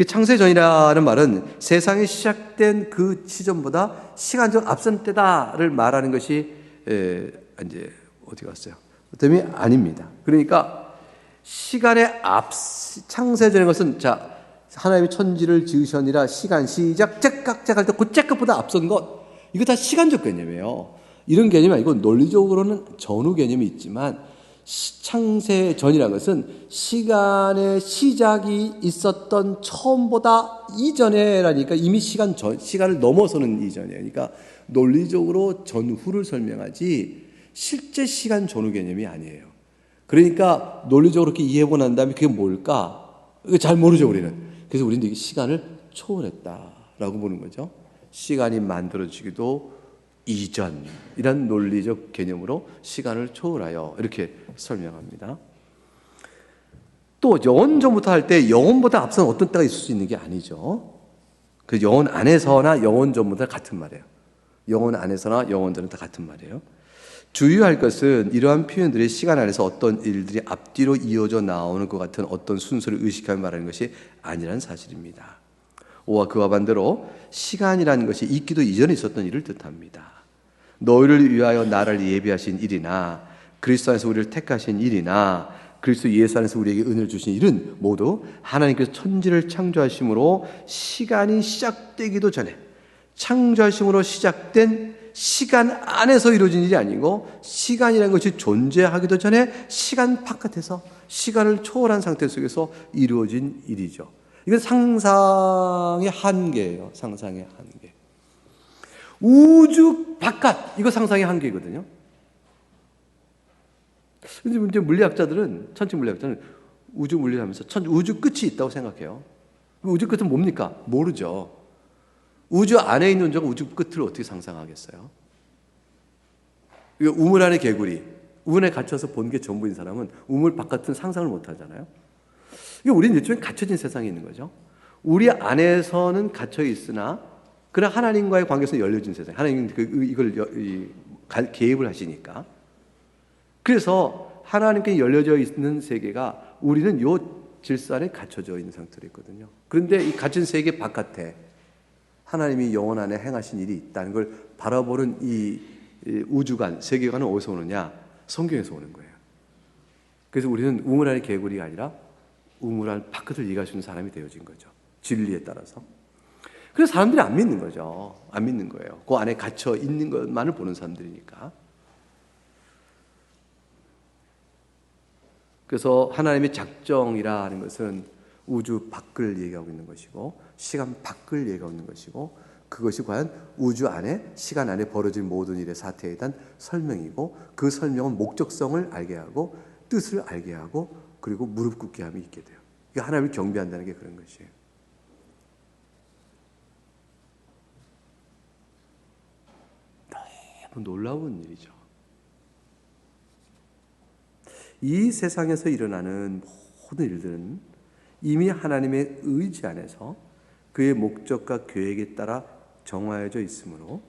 창세전이라는 말은 세상이 시작된 그 시점보다 시간적 앞선 때다를 말하는 것이 이제 어디 갔어요? 그때문에 아닙니다. 그러니까 시간의 창세전의 것은 하나님이 천지를 지으셨느라 시간 시작 째깍째깍 할 때 그 째깍보다 앞선 것 이거 다 시간적 개념이에요. 이런 개념이 아니고 논리적으로는 전후 개념이 있지만 창세전이라는 것은 시간의 시작이 있었던 처음보다 이전에라니까 이미 시간을 넘어서는 이전이에요. 그러니까 논리적으로 전후를 설명하지 실제 시간 전후 개념이 아니에요. 그러니까 논리적으로 이렇게 이해해보고 난 다음에 그게 뭘까? 이거 잘 모르죠, 우리는. 그래서 우리는 이게 시간을 초월했다라고 보는 거죠. 시간이 만들어지기도 이전이란 논리적 개념으로 시간을 초월하여 이렇게 설명합니다. 또 영원전부터 할 때 영원보다 앞선 어떤 때가 있을 수 있는 게 아니죠. 그 영원 안에서나 영원전보다 같은 말이에요. 영원 안에서나 영원전은 다 같은 말이에요. 주의할 것은 이러한 표현들이 시간 안에서 어떤 일들이 앞뒤로 이어져 나오는 것 같은 어떤 순서를 의식하며 말하는 것이 아니라는 사실입니다. 그와 반대로 시간이라는 것이 있기도 이전에 있었던 일을 뜻합니다. 너희를 위하여 나를 예비하신 일이나 그리스도 안에서 우리를 택하신 일이나 그리스도 예수 안에서 우리에게 은혜를 주신 일은 모두 하나님께서 천지를 창조하심으로 시간이 시작되기도 전에, 창조하심으로 시작된 시간 안에서 이루어진 일이 아니고, 시간이라는 것이 존재하기도 전에 시간 바깥에서, 시간을 초월한 상태 속에서 이루어진 일이죠. 이건 상상의 한계예요. 상상의 한계. 우주 바깥, 이거 상상의 한계거든요. 근데 이제 물리학자들은, 천체 물리학자는 우주 물리를 하면서 우주 끝이 있다고 생각해요. 우주 끝은 뭡니까? 모르죠. 우주 안에 있는 자가 우주 끝을 어떻게 상상하겠어요? 우물 안의 개구리, 우물 안에 갇혀서 본 게 전부인 사람은 우물 바깥은 상상을 못 하잖아요. 우리는 일종의 갇혀진 세상에 있는 거죠. 우리 안에서는 갇혀 있으나, 그러나 하나님과의 관계에서 열려진 세상. 하나님은 이걸 개입을 하시니까. 그래서 하나님께 열려져 있는 세계가, 우리는 요 질서 안에 갇혀져 있는 상태로 있거든요. 그런데 이 갇힌 세계 바깥에 하나님이 영혼 안에 행하신 일이 있다는 걸 바라보는 이 우주관, 세계관은 어디서 오느냐? 성경에서 오는 거예요. 그래서 우리는 우물 안의 개구리가 아니라 우물 안 바깥을 이해할 수 있는 사람이 되어진 거죠. 진리에 따라서. 그래서 사람들이 안 믿는 거죠. 안 믿는 거예요. 그 안에 갇혀 있는 것만을 보는 사람들이니까. 그래서 하나님의 작정이라는 것은 우주 밖을 얘기하고 있는 것이고, 시간 밖을 얘기하고 있는 것이고, 그것이 과연 우주 안에, 시간 안에 벌어진 모든 일의 사태에 대한 설명이고, 그 설명은 목적성을 알게 하고, 뜻을 알게 하고, 그리고 무릎 꿇게 함이 있게 돼요. 그러니까 하나님을 경배한다는 게 그런 것이에요. 너무 놀라운 일이죠. 이 세상에서 일어나는 모든 일들은 이미 하나님의 의지 안에서 그의 목적과 계획에 따라 정하여져 있으므로,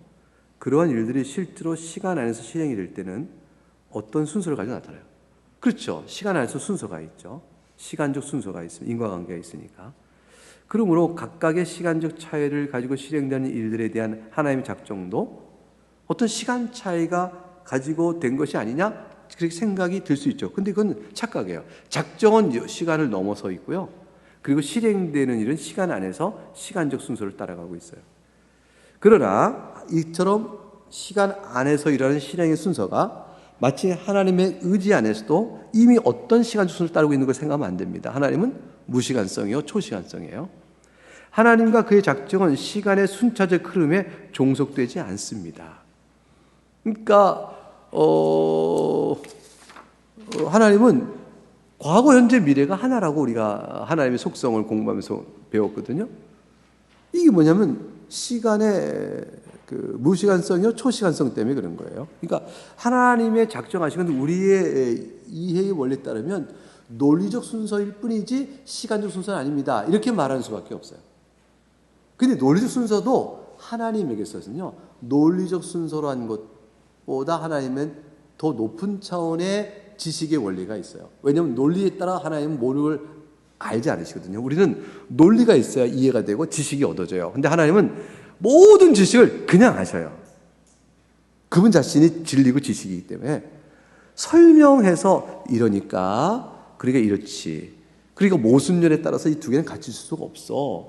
그러한 일들이 실제로 시간 안에서 실행이 될 때는 어떤 순서를 가지고 나타나요? 그렇죠. 시간 안에서 순서가 있죠. 시간적 순서가 있습니다. 인과관계가 있으니까. 그러므로 각각의 시간적 차이를 가지고 실행되는 일들에 대한 하나님의 작정도 어떤 시간 차이가 가지고 된 것이 아니냐? 그렇게 생각이 들 수 있죠. 근데 그건 착각이에요. 작정은 시간을 넘어서 있고요. 그리고 실행되는 일은 시간 안에서 시간적 순서를 따라가고 있어요. 그러나 이처럼 시간 안에서 일하는 실행의 순서가 마치 하나님의 의지 안에서도 이미 어떤 시간적 순서를 따르고 있는 걸 생각하면 안 됩니다. 하나님은 무시간성이요, 초시간성이에요. 하나님과 그의 작정은 시간의 순차적 흐름에 종속되지 않습니다. 그러니까 하나님은 과거, 현재, 미래가 하나라고 우리가 하나님의 속성을 공부하면서 배웠거든요. 이게 뭐냐면 시간의 그 무시간성이요, 초시간성 때문에 그런 거예요. 그러니까 하나님의 작정하신 건 우리의 이해의 원리에 따르면 논리적 순서일 뿐이지 시간적 순서는 아닙니다. 이렇게 말하는 수밖에 없어요. 근데 논리적 순서도 하나님에게서는요, 논리적 순서로 한 것보다 하나님은 더 높은 차원의 지식의 원리가 있어요. 왜냐하면 논리에 따라 하나님은 모든 걸 알지 않으시거든요. 우리는 논리가 있어야 이해가 되고 지식이 얻어져요. 근데 하나님은 모든 지식을 그냥 아셔요. 그분 자신이 진리고 지식이기 때문에 설명해서 이러니까, 그러니까 이렇지, 그러니까 모순론에 따라서 이 두 개는 같이 있을 수가 없어.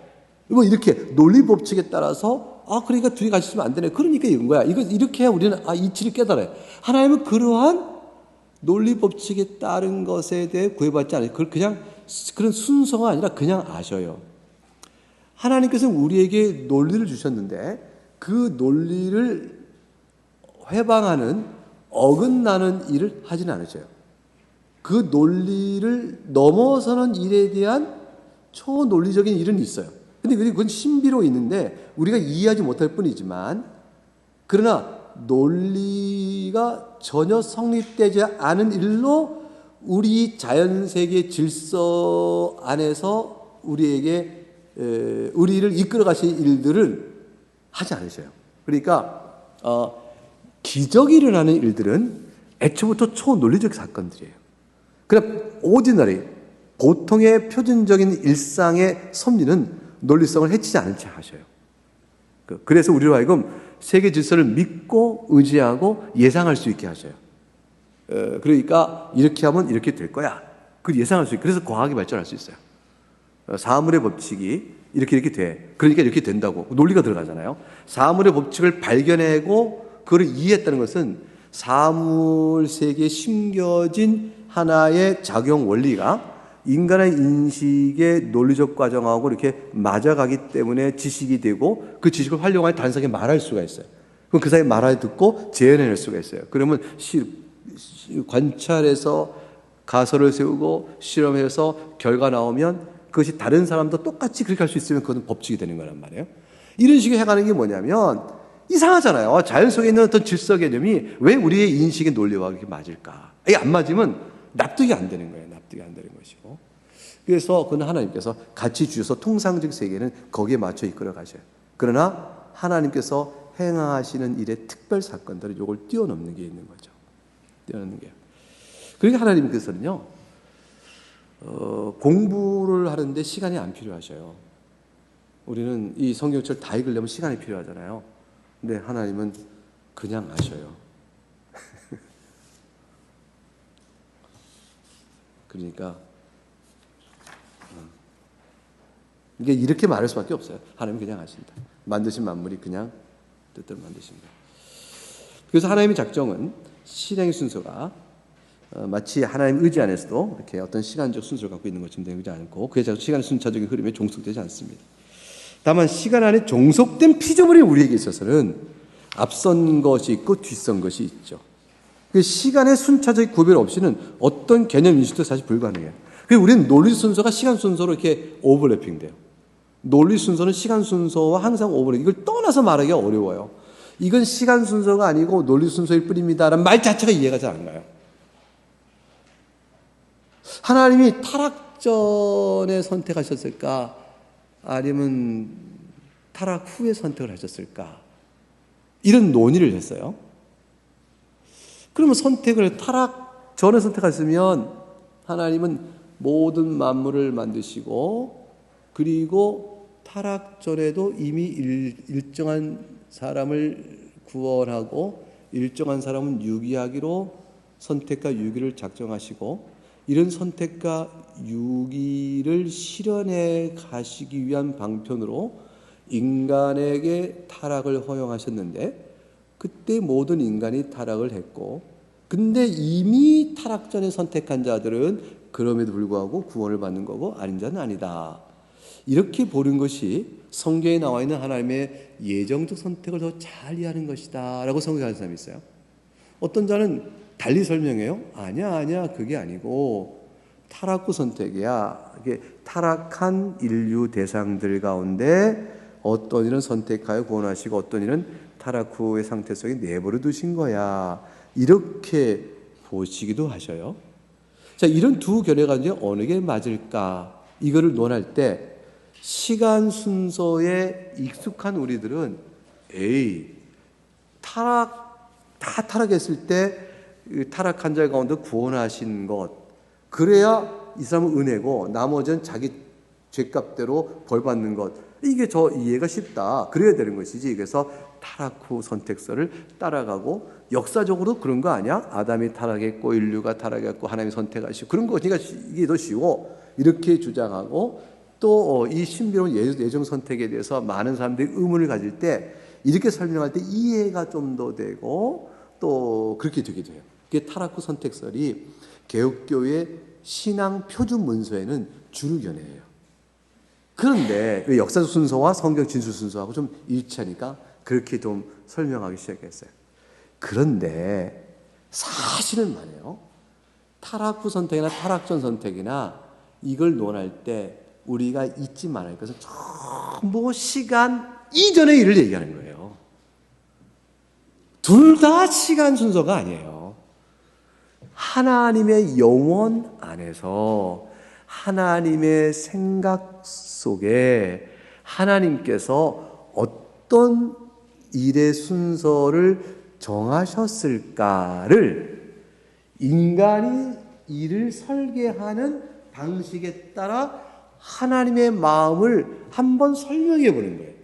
뭐 이렇게 논리 법칙에 따라서 그러니까 둘이 같이 있으면 안 되네. 그러니까 이건 거야. 이거 이렇게 해야 우리는 이치를 깨달아요. 하나님은 그러한 논리 법칙에 따른 것에 대해 구애받지 않아요. 그걸 그냥 그런 순서가 아니라 그냥 아셔요. 하나님께서는 우리에게 논리를 주셨는데 그 논리를 회방하는, 어긋나는 일을 하지는 않으셔요. 그 논리를 넘어서는 일에 대한 초논리적인 일은 있어요. 근데 그건 신비로 있는데 우리가 이해하지 못할 뿐이지만, 그러나 논리가 전혀 성립되지 않은 일로 우리 자연세계 질서 안에서 우리를 이끌어 가실 일들을 하지 않으셔요. 그러니까 기적이 일어나는 일들은 애초부터 초논리적 사건들이에요. 그러나 오디너리, 보통의 표준적인 일상의 섭리는 논리성을 해치지 않은 채 하셔요. 그래서 우리로 하여금 세계 질서를 믿고 의지하고 예상할 수 있게 하셔요. 그러니까 이렇게 하면 이렇게 될 거야. 그걸 예상할 수 있고, 그래서 과학이 발전할 수 있어요. 사물의 법칙이 이렇게 돼. 그러니까 이렇게 된다고. 논리가 들어가잖아요. 사물의 법칙을 발견하고 그걸 이해했다는 것은 사물 세계에 심겨진 하나의 작용 원리가 인간의 인식의 논리적 과정하고 이렇게 맞아가기 때문에 지식이 되고 그 지식을 활용하여 다른 사람에게 말할 수가 있어요. 그럼 그 사람이 말을 듣고 재현해낼 수가 있어요. 그러면 관찰해서 가설을 세우고 실험해서 결과 나오면 그것이 다른 사람도 똑같이 그렇게 할 수 있으면 그것은 법칙이 되는 거란 말이에요. 이런 식으로 해가는 게 뭐냐면 이상하잖아요. 자연 속에 있는 어떤 질서 개념이 왜 우리의 인식의 논리와 그렇게 맞을까? 이게 안 맞으면 납득이 안 되는 거예요. 납득이 안 되는 것이고. 그래서 그건 하나님께서 가치 주셔서 통상적 세계는 거기에 맞춰 이끌어 가셔요. 그러나 하나님께서 행하시는 일의 특별 사건들은 이걸 뛰어넘는 게 있는 거죠. 뛰어넘는 게요. 그러니까 하나님께서는요, 공부를 하는데 시간이 안 필요하셔요. 우리는 이 성경책을 다 읽으려면 시간이 필요하잖아요. 근데 하나님은 그냥 하셔요. 그러니까 이게 이렇게 말할 수밖에 없어요. 하나님은 그냥 하신다. 만드신 만물이 그냥 뜻대로 만드신다. 그래서 하나님의 작정은 실행의 순서가 마치 하나님 의지 안에서도 이렇게 어떤 시간적 순서를 갖고 있는 것처럼 되지 않고 그에 시간의 순차적인 흐름에 종속되지 않습니다. 다만 시간 안에 종속된 피조물이 우리에게 있어서는 앞선 것이 있고 뒤선 것이 있죠. 그 시간의 순차적 구별 없이는 어떤 개념 인식도 사실 불가능해요. 그리고 우리는 논리 순서가 시간 순서로 이렇게 오버래핑 돼요. 논리 순서는 시간 순서와 항상 오버래핑. 이걸 떠나서 말하기가 어려워요. 이건 시간 순서가 아니고 논리 순서일 뿐입니다라는 말 자체가 이해가 잘 안 가요. 하나님이 타락 전에 선택하셨을까? 아니면 타락 후에 선택을 하셨을까? 이런 논의를 했어요. 그러면 선택을 타락 전에 선택했으면 하나님은 모든 만물을 만드시고 그리고 타락 전에도 이미 일정한 사람을 구원하고 일정한 사람은 유기하기로 선택과 유기를 작정하시고 이런 선택과 유기를 실현해 가시기 위한 방편으로 인간에게 타락을 허용하셨는데 그때 모든 인간이 타락을 했고 근데 이미 타락 전에 선택한 자들은 그럼에도 불구하고 구원을 받는 거고 아닌 자는 아니다. 이렇게 보는 것이 성경에 나와 있는 하나님의 예정적 선택을 더 잘 이해하는 것이다 라고 성경하는 사람이 있어요. 어떤 자는 달리 설명해요. 아니야 그게 아니고 타락 후 선택이야. 이게 타락한 인류 대상들 가운데 어떤 이는 선택하여 구원하시고 어떤 이는 타락 후의 상태 속에 내버려 두신 거야. 이렇게 보시기도 하셔요. 자, 이런 두 견해가 이제 어느 게 맞을까? 이거를 논할 때 시간 순서에 익숙한 우리들은 다 타락했을 때 타락한 자 가운데 구원하신 것 그래야 이 사람은 은혜고 나머지는 자기 죄값대로 벌받는 것 이게 저 이해가 쉽다. 그래야 되는 것이지. 그래서 타락 후 선택서를 따라가고 역사적으로 그런 거 아니야? 아담이 타락했고 인류가 타락했고 하나님이 선택하시고 그런 거 그러니까 이게 더 쉬워. 이렇게 주장하고 또 이 신비로운 예정 선택에 대해서 많은 사람들이 의문을 가질 때 이렇게 설명할 때 이해가 좀 더 되고 또 그렇게 되기도 해요. 그게 타락 후 선택설이 개혁교회 신앙 표준 문서에는 주를 견해해요. 그런데 역사적 순서와 성경 진술 순서하고 좀 일치하니까 그렇게 좀 설명하기 시작했어요. 그런데 사실은 말이에요. 타락 후 선택이나 타락 전 선택이나 이걸 논할 때 우리가 잊지 말아야 할 것은 전부 시간 이전의 일을 얘기하는 거예요. 둘 다 시간 순서가 아니에요. 하나님의 영원 안에서 하나님의 생각 속에 하나님께서 어떤 일의 순서를 정하셨을까를 인간이 일을 설계하는 방식에 따라 하나님의 마음을 한번 설명해 보는 거예요.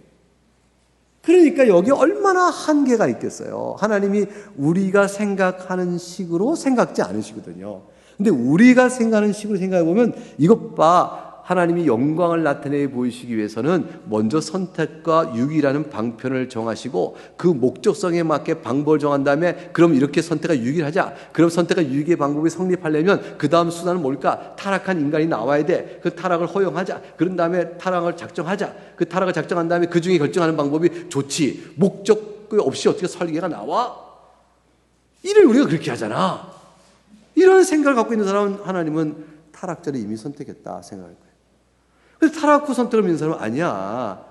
그러니까 여기 얼마나 한계가 있겠어요. 하나님이 우리가 생각하는 식으로 생각지 않으시거든요. 근데 우리가 생각하는 식으로 생각해 보면 이것 봐. 하나님이 영광을 나타내 보이시기 위해서는 먼저 선택과 유기라는 방편을 정하시고 그 목적성에 맞게 방법을 정한 다음에 그럼 이렇게 선택과 유기를 하자. 그럼 선택과 유기의 방법이 성립하려면 그 다음 수단은 뭘까? 타락한 인간이 나와야 돼. 그 타락을 허용하자. 그런 다음에 타락을 작정하자. 그 타락을 작정한 다음에 그 중에 결정하는 방법이 좋지. 목적 없이 어떻게 설계가 나와? 이를 우리가 그렇게 하잖아. 이런 생각을 갖고 있는 사람은 하나님은 타락 전에 이미 선택했다 생각할 거예요. 그래서 타락 후 선택을 믿는 사람은 아니야.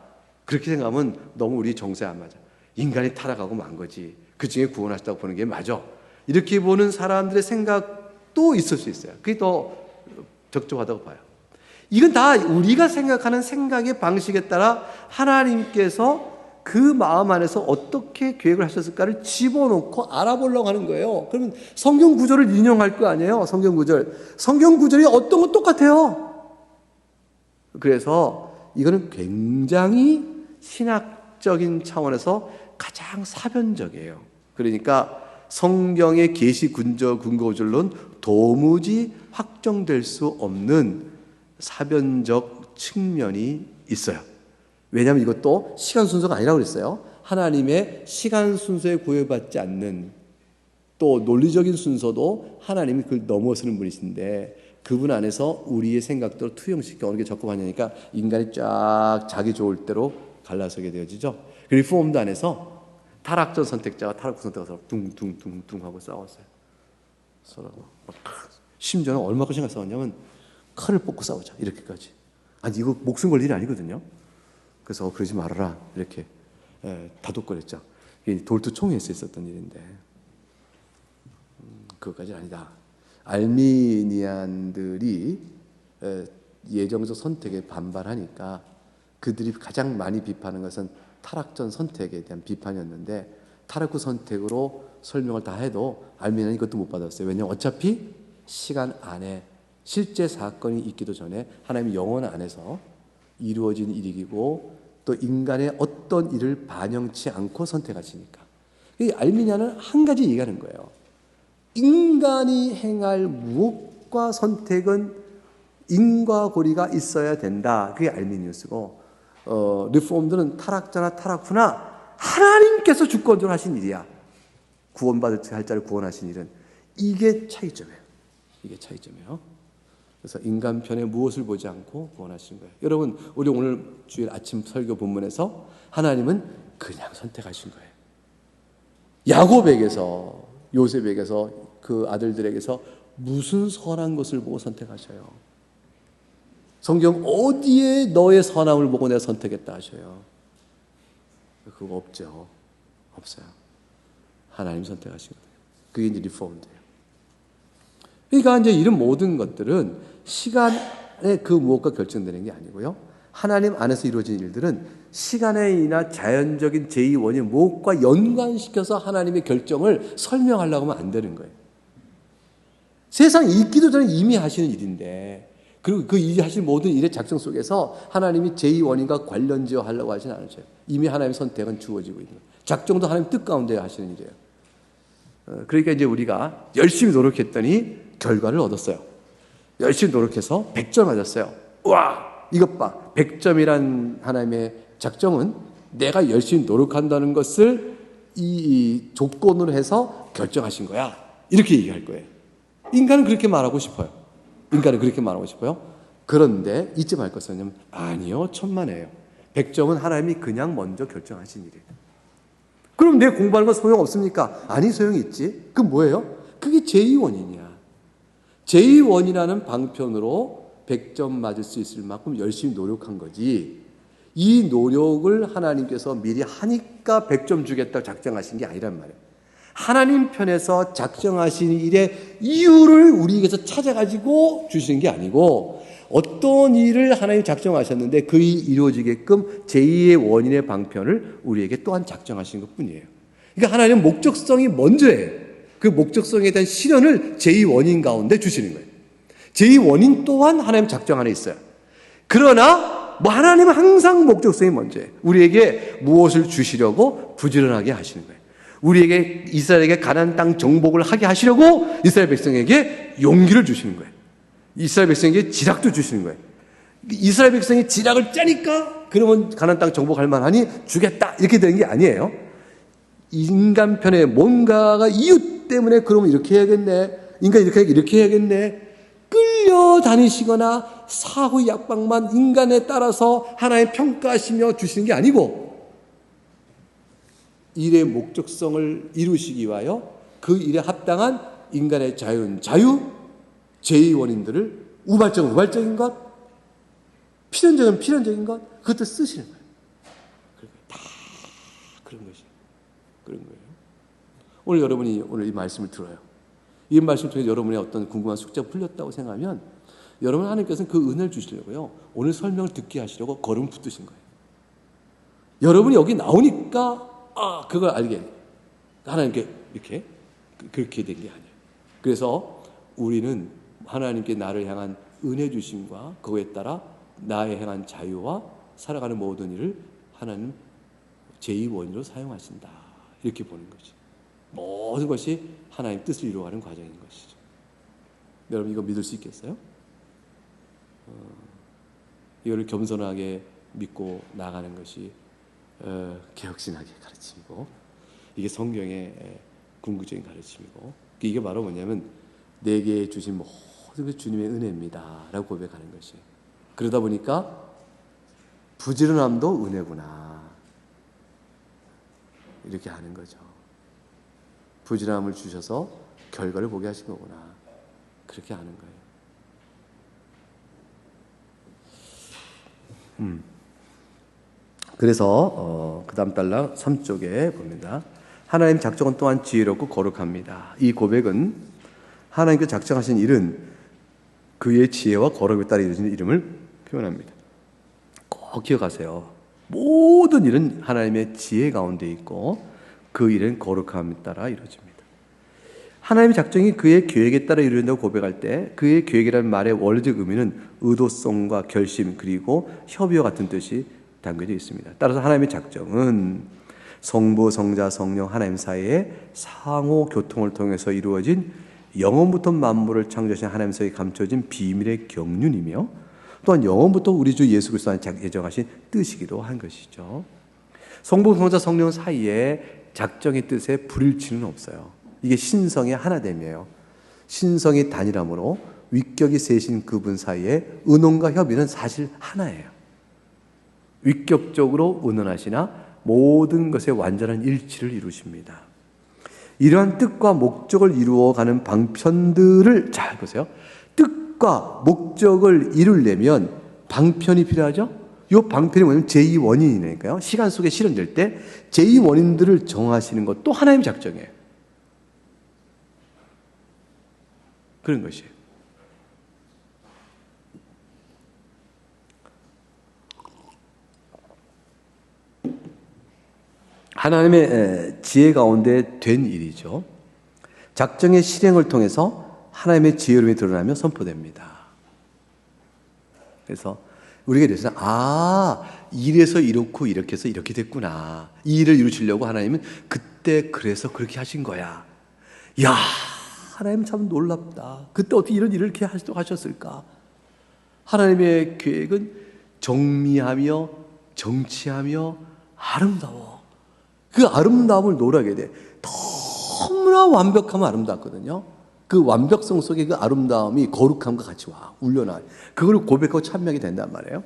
그렇게 생각하면 너무 우리 정서에 안 맞아. 인간이 타락하고 만 거지. 그 중에 구원하셨다고 보는 게 맞아. 이렇게 보는 사람들의 생각도 있을 수 있어요. 그게 더 적절하다고 봐요. 이건 다 우리가 생각하는 생각의 방식에 따라 하나님께서 그 마음 안에서 어떻게 계획을 하셨을까를 집어넣고 알아보려고 하는 거예요. 그러면 성경 구절을 인용할 거 아니에요. 성경 구절. 성경 구절이 어떤 건 똑같아요. 그래서 이거는 굉장히 신학적인 차원에서 가장 사변적이에요. 그러니까 성경의 계시 근거 구절론 도무지 확정될 수 없는 사변적 측면이 있어요. 왜냐하면 이것도 시간 순서가 아니라고 그랬어요. 하나님의 시간 순서에 구애받지 않는 또 논리적인 순서도 하나님이 그걸 넘어서는 분이신데 그분 안에서 우리의 생각대로 투영시켜 어느 게 적합하냐니까 인간이 쫙 자기 좋을 대로 갈라서게 되어지죠. 리폼드 안에서 타락전 선택자가 타락 후 선택자가 둥둥둥둥 하고 싸웠어요. 서로 심지어는 얼마까지 싸웠냐면 칼을 뽑고 싸우자 이렇게까지. 아니 이거 목숨 걸 일이 아니거든요. 그래서 그러지 말아라 이렇게 다독거렸죠. 돌투총회에서 있었던 일인데 그것까지는 아니다. 알미니안들이 예정적 선택에 반발하니까 그들이 가장 많이 비판하는 것은 타락전 선택에 대한 비판이었는데 타락 후 선택으로 설명을 다 해도 알미니안이 이것도 못 받았어요. 왜냐하면 어차피 시간 안에 실제 사건이 있기도 전에 하나님의 영혼 안에서 이루어진 일이고 또 인간의 어떤 일을 반영치 않고 선택하시니까 이 알미니안은 한 가지 얘기하는 거예요. 인간이 행할 무엇과 선택은 인과 고리가 있어야 된다. 그게 알미니우스고 리폼들은 타락자나 타락 후나 하나님께서 주권적으로 하신 일이야. 구원받을 자를 구원하신 일은 이게 차이점이에요. 이게 차이점이에요. 그래서 인간 편에 무엇을 보지 않고 구원하신 거예요. 여러분 우리 오늘 주일 아침 설교 본문에서 하나님은 그냥 선택하신 거예요. 야곱에게서 요셉에게서 그 아들들에게서 무슨 선한 것을 보고 선택하셔요? 성경 어디에 너의 선함을 보고 내가 선택했다 하셔요? 그거 없죠. 없어요. 하나님 선택하신 거예요. 그게 이제 리폼드예요. 그러니까 이제 이런 모든 것들은 시간의 그 무엇과 결정되는 게 아니고요. 하나님 안에서 이루어진 일들은 시간에 인한 자연적인 제2원인 무엇과 연관시켜서 하나님의 결정을 설명하려고 하면 안 되는 거예요. 세상 있기도 전에 이미 하시는 일인데 그리고 그 하실 모든 일의 작성 속에서 하나님이 제2원인과 관련지어 하려고 하지는 않으셔요. 이미 하나님의 선택은 주어지고 있는 거예요. 작정도 하나님 뜻 가운데 하시는 일이에요. 그러니까 이제 우리가 열심히 노력했더니 결과를 얻었어요. 열심히 노력해서 100점 맞았어요. 와! 이것 봐. 100점이란 하나님의 작정은 내가 열심히 노력한다는 것을 이 조건으로 해서 결정하신 거야. 이렇게 얘기할 거예요. 인간은 그렇게 말하고 싶어요. 인간은 그렇게 말하고 싶어요. 그런데 잊지 말 것은 아니요. 천만에요. 100점은 하나님이 그냥 먼저 결정하신 일이에요. 그럼 내 공부하는 건 소용없습니까? 아니 소용이 있지. 그건 뭐예요? 그게 제2원인이야. 제2원이라는 방편으로 100점 맞을 수 있을 만큼 열심히 노력한 거지. 이 노력을 하나님께서 미리 하니까 100점 주겠다고 작정하신 게 아니란 말이에요. 하나님 편에서 작정하신 일의 이유를 우리에게서 찾아가지고 주시는 게 아니고 어떤 일을 하나님이 작정하셨는데 그 일이 이루어지게끔 제2의 원인의 방편을 우리에게 또한 작정하신 것뿐이에요. 그러니까 하나님은 목적성이 먼저예요. 그 목적성에 대한 실현을 제2원인 가운데 주시는 거예요. 제2원인 또한 하나님 작정 안에 있어요. 그러나 하나님은 항상 목적성이 먼저예요. 우리에게 무엇을 주시려고 부지런하게 하시는 거예요. 우리에게 이스라엘에게 가나안 땅 정복을 하게 하시려고 이스라엘 백성에게 용기를 주시는 거예요. 이스라엘 백성에게 지략도 주시는 거예요. 이스라엘 백성이 지략을 짜니까 그러면 가나안 땅 정복할 만하니 주겠다 이렇게 되는 게 아니에요. 인간 편에 뭔가가 이유 때문에 그러면 이렇게 해야겠네. 인간이 이렇게 해야겠네. 끌려다니시거나 사후 약방만 인간에 따라서 하나님 평가하시며 주시는 게 아니고 일의 목적성을 이루시기 위하여 그 일에 합당한 인간의 자유, 죄의 원인들을 우발적인 것, 필연적인 것, 그것도 쓰시는 거예요. 다 그런 거예요. 오늘 여러분이 오늘 이 말씀을 들어요. 이 말씀을 통해 여러분의 어떤 궁금한 숙제가 풀렸다고 생각하면 여러분 하나님께서는 그 은혜를 주시려고요. 오늘 설명을 듣게 하시려고 걸음 붙드신 거예요. 여러분이 여기 나오니까 그걸 알게 하나님께 이렇게 그렇게 된 게 아니에요. 그래서 우리는 하나님께 나를 향한 은혜 주심과 그거에 따라 나에 향한 자유와 살아가는 모든 일을 하나님 제2 원인으로 사용하신다. 이렇게 보는 거죠. 모든 것이 하나님 뜻을 이루어가는 과정인 것이죠. 여러분 이거 믿을 수 있겠어요? 이거를 겸손하게 믿고 나가는 것이 개혁신학의 가르침이고 이게 성경의 궁극적인 가르침이고 이게 바로 뭐냐면 내게 주신 모든 게 주님의 은혜입니다 라고 고백하는 것이에요. 그러다 보니까 부지런함도 은혜구나 이렇게 하는 거죠. 부지런함을 주셔서 결과를 보게 하신 거구나 그렇게 하는 거예요. 그래서 그 다음 달락 3쪽에 봅니다. 하나님 작정은 또한 지혜롭고 거룩합니다. 이 고백은 하나님께서 작정하신 일은 그의 지혜와 거룩에 따라 이루어지는 이름을 표현합니다. 꼭 기억하세요. 모든 일은 하나님의 지혜 가운데 있고 그 일은 거룩함에 따라 이루어집니다. 하나님의 작정이 그의 계획에 따라 이루어진다고 고백할 때 그의 계획이라는 말의 원어적 의미는 의도성과 결심 그리고 협의와 같은 뜻이 담겨져 있습니다. 따라서 하나님의 작정은 성부, 성자, 성령 하나님 사이에 상호 교통을 통해서 이루어진 영원부터 만물을 창조하신 하나님 사이에 감춰진 비밀의 경륜이며 또한 영원부터 우리 주 예수 그리스도 예정하신 뜻이기도 한 것이죠. 성부, 성자, 성령 사이에 작정의 뜻에 불일치는 없어요. 이게 신성의 하나됨이에요. 신성의 단일함으로 위격이 셋인 그분 사이에 의논과 협의는 사실 하나예요. 위격적으로 의논하시나 모든 것의 완전한 일치를 이루십니다. 이러한 뜻과 목적을 이루어가는 방편들을 잘 보세요. 뜻과 목적을 이루려면 방편이 필요하죠. 이 방편이 뭐냐면 제2 원인이니까요. 시간 속에 실현될 때 제2 원인들을 정하시는 것도 하나님의 작정이에요. 그런 것이에요. 하나님의 지혜 가운데 된 일이죠. 작정의 실행을 통해서 하나님의 지혜로움이 드러나며 선포됩니다. 그래서 우리가 이래서 이래서 이렇고 이렇게 해서 이렇게 됐구나. 이 일을 이루시려고 하나님은 그때 그래서 그렇게 하신 거야. 야, 하나님 참 놀랍다. 그때 어떻게 이런 일을 이렇게 하셨을까? 하나님의 계획은 정미하며 정치하며 아름다워. 그 아름다움을 노래하게 돼. 너무나 완벽하면 아름답거든요. 그 완벽성 속에 그 아름다움이 거룩함과 같이 울려나. 그걸 고백하고 참여하게 된단 말이에요.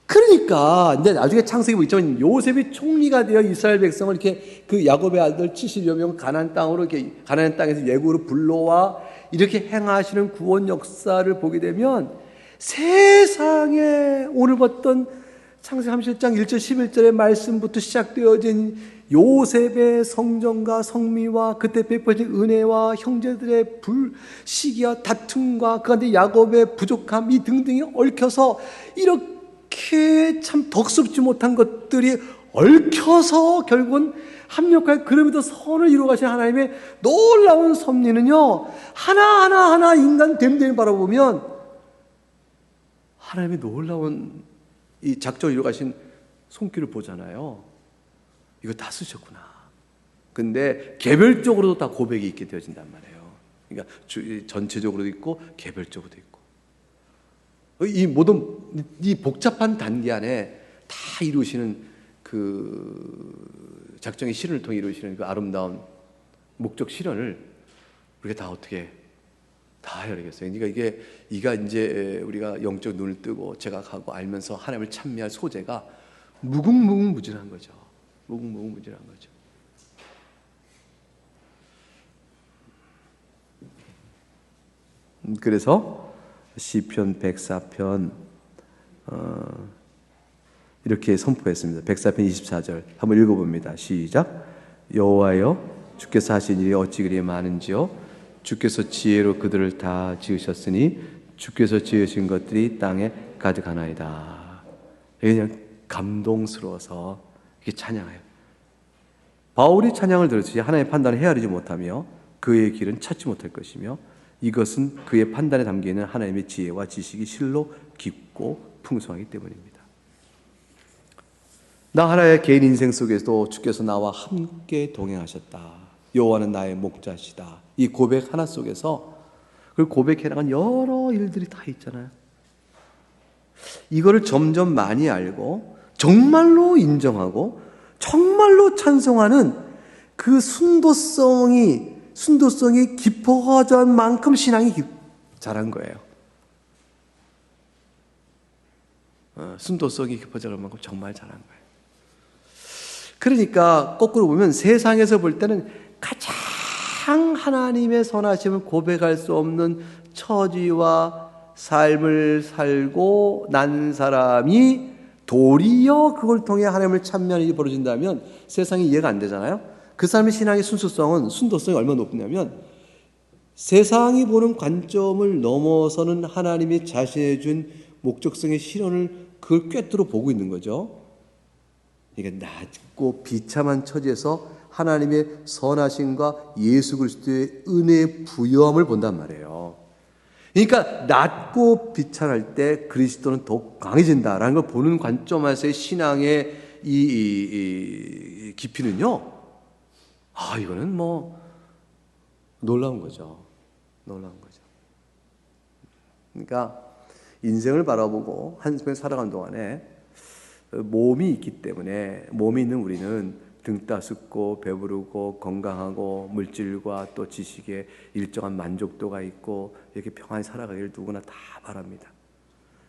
그러니까 이제 나중에 창세기 보면 요셉이 총리가 되어 이스라엘 백성을 이렇게 그 야곱의 아들 70여 명 가나안 땅으로 이렇게 가나안 땅에서 예고로 불러와 이렇게 행하시는 구원 역사를 보게 되면 세상에 오늘 봤던 창세기 37장 1절 11절의 말씀부터 시작되어진 요셉의 성정과 성미와 그때 베풀어진 은혜와 형제들의 불시기와 다툼과 그 가운데 야곱의 부족함 이 등등이 얽혀서 이렇게 참 덕습지 못한 것들이 얽혀서 결국은 합력할 그럼에도 선을 이루어가신 하나님의 놀라운 섭리는요 하나하나 인간 됨됨이 바라보면 하나님의 놀라운 이 작정을 이루어가신 손길을 보잖아요. 이거 다 쓰셨구나. 근데 개별적으로도 다 고백이 있게 되어진단 말이에요. 그러니까 전체적으로도 있고 개별적으로도 있고, 이 모든 이 복잡한 단계 안에 다 이루시는 그 작정의 실현을 통해 이루시는 그 아름다운 목적 실현을 우리가 다 어떻게 다 해야겠어요. 그러니까 이가 이제 우리가 영적 눈을 뜨고 제각하고 알면서 하나님을 찬미할 소재가 무궁무진한 거죠. 무궁무진한 거죠. 그래서 시편 104편 이렇게 선포했습니다. 104편 24절 한번 읽어봅니다. 시작. 여호와여 주께서 하신 일이 어찌 그리 많은지요. 주께서 지혜로 그들을 다 지으셨으니 주께서 지으신 것들이 땅에 가득하나이다. 그냥 감동스러워서 이렇게 찬양해요. 바울이 찬양을 들었지 하나님의 판단을 헤아리지 못하며 그의 길은 찾지 못할 것이며 이것은 그의 판단에 담겨있는 하나님의 지혜와 지식이 실로 깊고 풍성하기 때문입니다. 나 하나의 개인 인생 속에서도 주께서 나와 함께 동행하셨다. 여호와는 나의 목자시다. 이 고백 하나 속에서 그 고백해 나간 여러 일들이 다 있잖아요. 이거를 점점 많이 알고 정말로 인정하고 정말로 찬송하는 그 순도성이 깊어진 만큼 신앙이 자란 거예요. 순도성이 깊어진 만큼 정말 자란 거예요. 그러니까 거꾸로 보면 세상에서 볼 때는 가장 하나님의 선하심을 고백할 수 없는 처지와 삶을 살고 난 사람이 도리어 그걸 통해 하나님을 찬미하는 일이 벌어진다면 세상이 이해가 안 되잖아요. 그 사람의 신앙의 순도성이 얼마나 높냐면 세상이 보는 관점을 넘어서는 하나님이 자신해 준 목적성의 실현을 그걸 꿰뚫어 보고 있는 거죠. 그러니까 낮고 비참한 처지에서 하나님의 선하심과 예수 그리스도의 은혜의 부여함을 본단 말이에요. 그러니까 낮고 비참할 때 그리스도는 더욱 강해진다라는 걸 보는 관점에서의 신앙의 이 깊이는요. 이거는 뭐 놀라운 거죠. 놀라운 거죠. 그러니까 인생을 바라보고 한 생을 살아가는 동안에 몸이 있기 때문에 몸이 있는 우리는 등 따숩고 배부르고 건강하고 물질과 또 지식에 일정한 만족도가 있고 이렇게 평안히 살아가기를 누구나 다 바랍니다.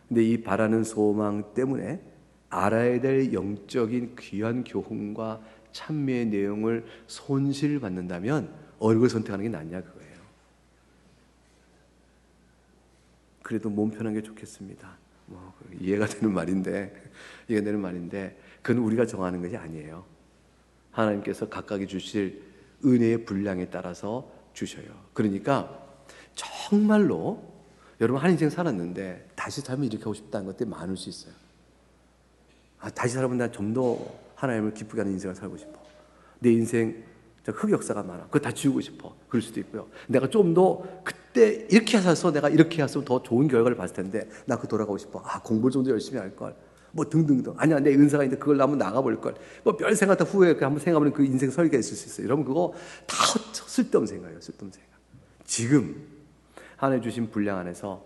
근데 이 바라는 소망 때문에 알아야 될 영적인 귀한 교훈과 찬미의 내용을 손실받는다면 어느 걸 선택하는 게 낫냐 그거예요. 그래도 몸 편한 게 좋겠습니다. 이해가 되는 말인데 그건 우리가 정하는 것이 아니에요. 하나님께서 각각이 주실 은혜의 분량에 따라서 주셔요. 그러니까 정말로 여러분 한 인생 살았는데 다시 삶을 이렇게 하고 싶다는 것들이 많을 수 있어요. 다시 살아보면 난 좀 더 하나님을 기쁘게 하는 인생을 살고 싶어. 내 인생 흑역사가 많아. 그거 다 지우고 싶어. 그럴 수도 있고요. 내가 좀 더 그때 이렇게 살아서 내가 이렇게 했으면 더 좋은 결과를 봤을 텐데 나 그 돌아가고 싶어. 공부를 좀 더 열심히 할 걸. 뭐 등등등. 아니야 내 은사가 있는데 그걸 한번 나가볼 걸. 뭐 별 생각 다 후에 한번 생각하면 그 인생 설계가 있을 수 있어요. 여러분 그거 다 쓸데없는 생각이에요. 쓸데없는 생각. 지금 하나님 주신 분량 안에서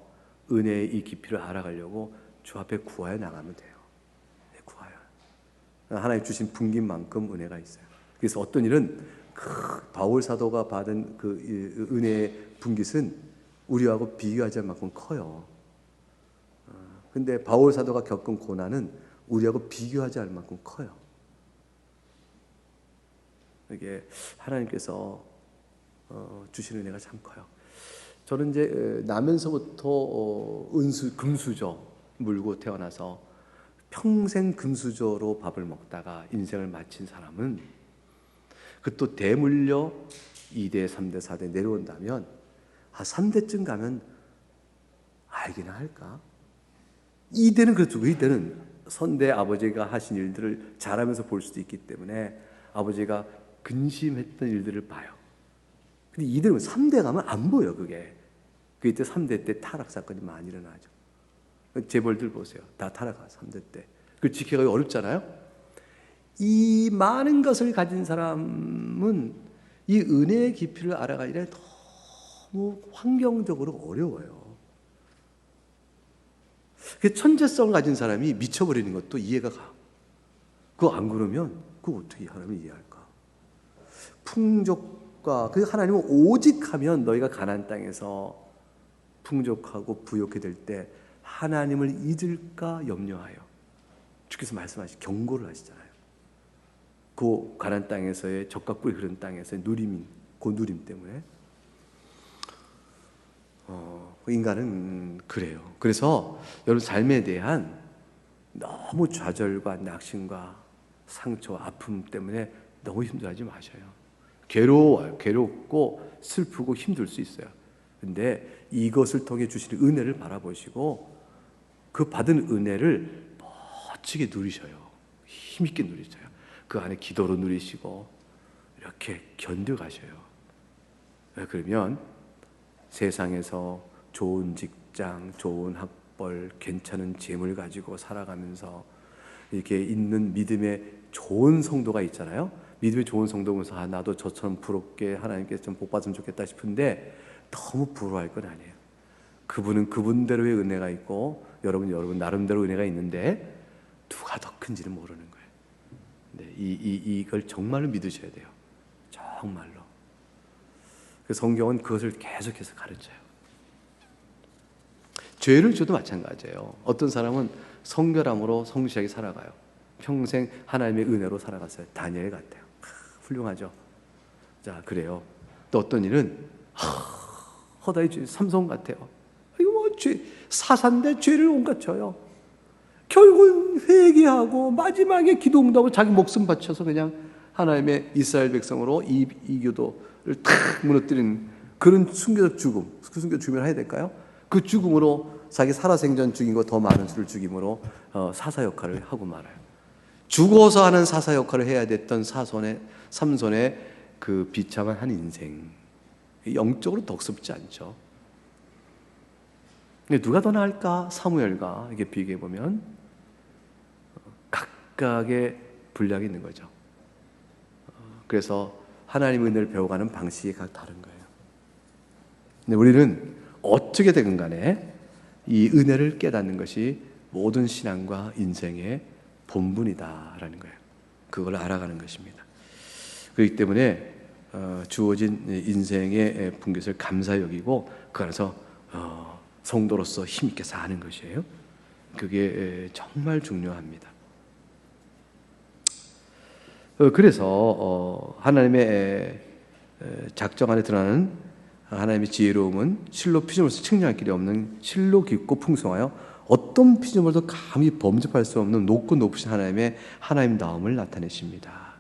은혜의 이 깊이를 알아가려고 주 앞에 구하여 나가면 돼요. 구하여. 하나님 주신 분긴 만큼 은혜가 있어요. 그래서 어떤 일은 바울 사도가 받은 그 은혜의 분깃은 우리하고 비교하지 않을 만큼 커요. 근데 바울 사도가 겪은 고난은 우리하고 비교하지 않을 만큼 커요. 이게 하나님께서 주시는 은혜가 참 커요. 저는 이제 나면서부터 금수저 물고 태어나서 평생 금수저로 밥을 먹다가 인생을 마친 사람은 그 또 대물려 2대, 3대, 4대 내려온다면 3대쯤 가면 알기나 할까? 2대는 그렇죠. 2대는 선대 아버지가 하신 일들을 잘하면서 볼 수도 있기 때문에 아버지가 근심했던 일들을 봐요. 근데 2대는 3대 가면 안 보여 그게. 그때 3대 때 타락 사건이 많이 일어나죠. 재벌들 보세요. 다 타락하 3대 때. 그걸 지켜가기 어렵잖아요. 이 많은 것을 가진 사람은 이 은혜의 깊이를 알아가기에 너무 환경적으로 어려워요. 천재성을 가진 사람이 미쳐버리는 것도 이해가 가. 그거 안 그러면 그거 어떻게 하나님을 이해할까? 풍족과 그 하나님은 오직 하면 너희가 가나안 땅에서 풍족하고 부욕해 될 때 하나님을 잊을까 염려하여 주께서 말씀하시 경고를 하시잖아요. 그 가나안 땅에서의 젖과 꿀이 흐르는 땅에서의 누림, 그 누림 때문에 인간은 그래요. 그래서 여러분 삶에 대한 너무 좌절과 낙심과 상처와 아픔 때문에 너무 힘들어하지 마셔요. 괴로워요. 괴롭고 슬프고 힘들 수 있어요. 근데 이것을 통해 주시는 은혜를 바라보시고 그 받은 은혜를 멋지게 누리셔요. 힘있게 누리셔요. 그 안에 기도로 누리시고 이렇게 견뎌가셔요. 그러면 세상에서 좋은 직장, 좋은 학벌, 괜찮은 재물 가지고 살아가면서 이렇게 있는 믿음의 좋은 성도가 있잖아요. 믿음의 좋은 성도면서 나도 저처럼 부럽게 하나님께 좀 복 받으면 좋겠다 싶은데 너무 부러워할 건 아니에요. 그분은 그분대로의 은혜가 있고 여러분 나름대로 은혜가 있는데 누가 더 큰지는 모르는 거예요. 네, 이걸 정말로 믿으셔야 돼요. 정말로. 그 성경은 그것을 계속해서 가르쳐요. 죄를 줘도 마찬가지예요. 어떤 사람은 성결함으로 성실하게 살아가요. 평생 하나님의 은혜로 살아갔어요. 다니엘 같아요. 훌륭하죠. 자, 그래요. 또 어떤 일은 허다의 죄, 삼손 같아요. 이거 뭐 사사인데 죄를 온갖 져요. 결국은 회개하고 마지막에 기도 응답을 자기 목숨 바쳐서 그냥 하나님의 이스라엘 백성으로 이교도를 탁 무너뜨리는 그런 순교적 죽음, 그 순교 죽음을 해야 될까요? 그 죽음으로 자기 살아생전 죽인 것 더 많은 수를 죽임으로 사사 역할을 하고 말아요. 죽어서 하는 사사 역할을 해야 됐던 삼손의 그 비참한 한 인생, 영적으로 덕습지 않죠. 근데 누가 더 나을까? 사무엘과 이게 비교해 보면 각각의 분량이 있는 거죠. 그래서 하나님의 은혜를 배워가는 방식이 각 다른 거예요. 근데 우리는 어떻게 되든 간에 이 은혜를 깨닫는 것이 모든 신앙과 인생의 본분이다라는 거예요. 그걸 알아가는 것입니다. 그렇기 때문에 주어진 인생의 분깃을 감사히 여기고 그 안에서 성도로서 힘있게 사는 것이에요. 그게 정말 중요합니다. 그래서 하나님의 작정 안에 드러나는 하나님의 지혜로움은 실로 피조물로서 측량할 길이 없는 실로 깊고 풍성하여 어떤 피조물도 감히 범접할 수 없는 높고 높으신 하나님다움을 나타내십니다.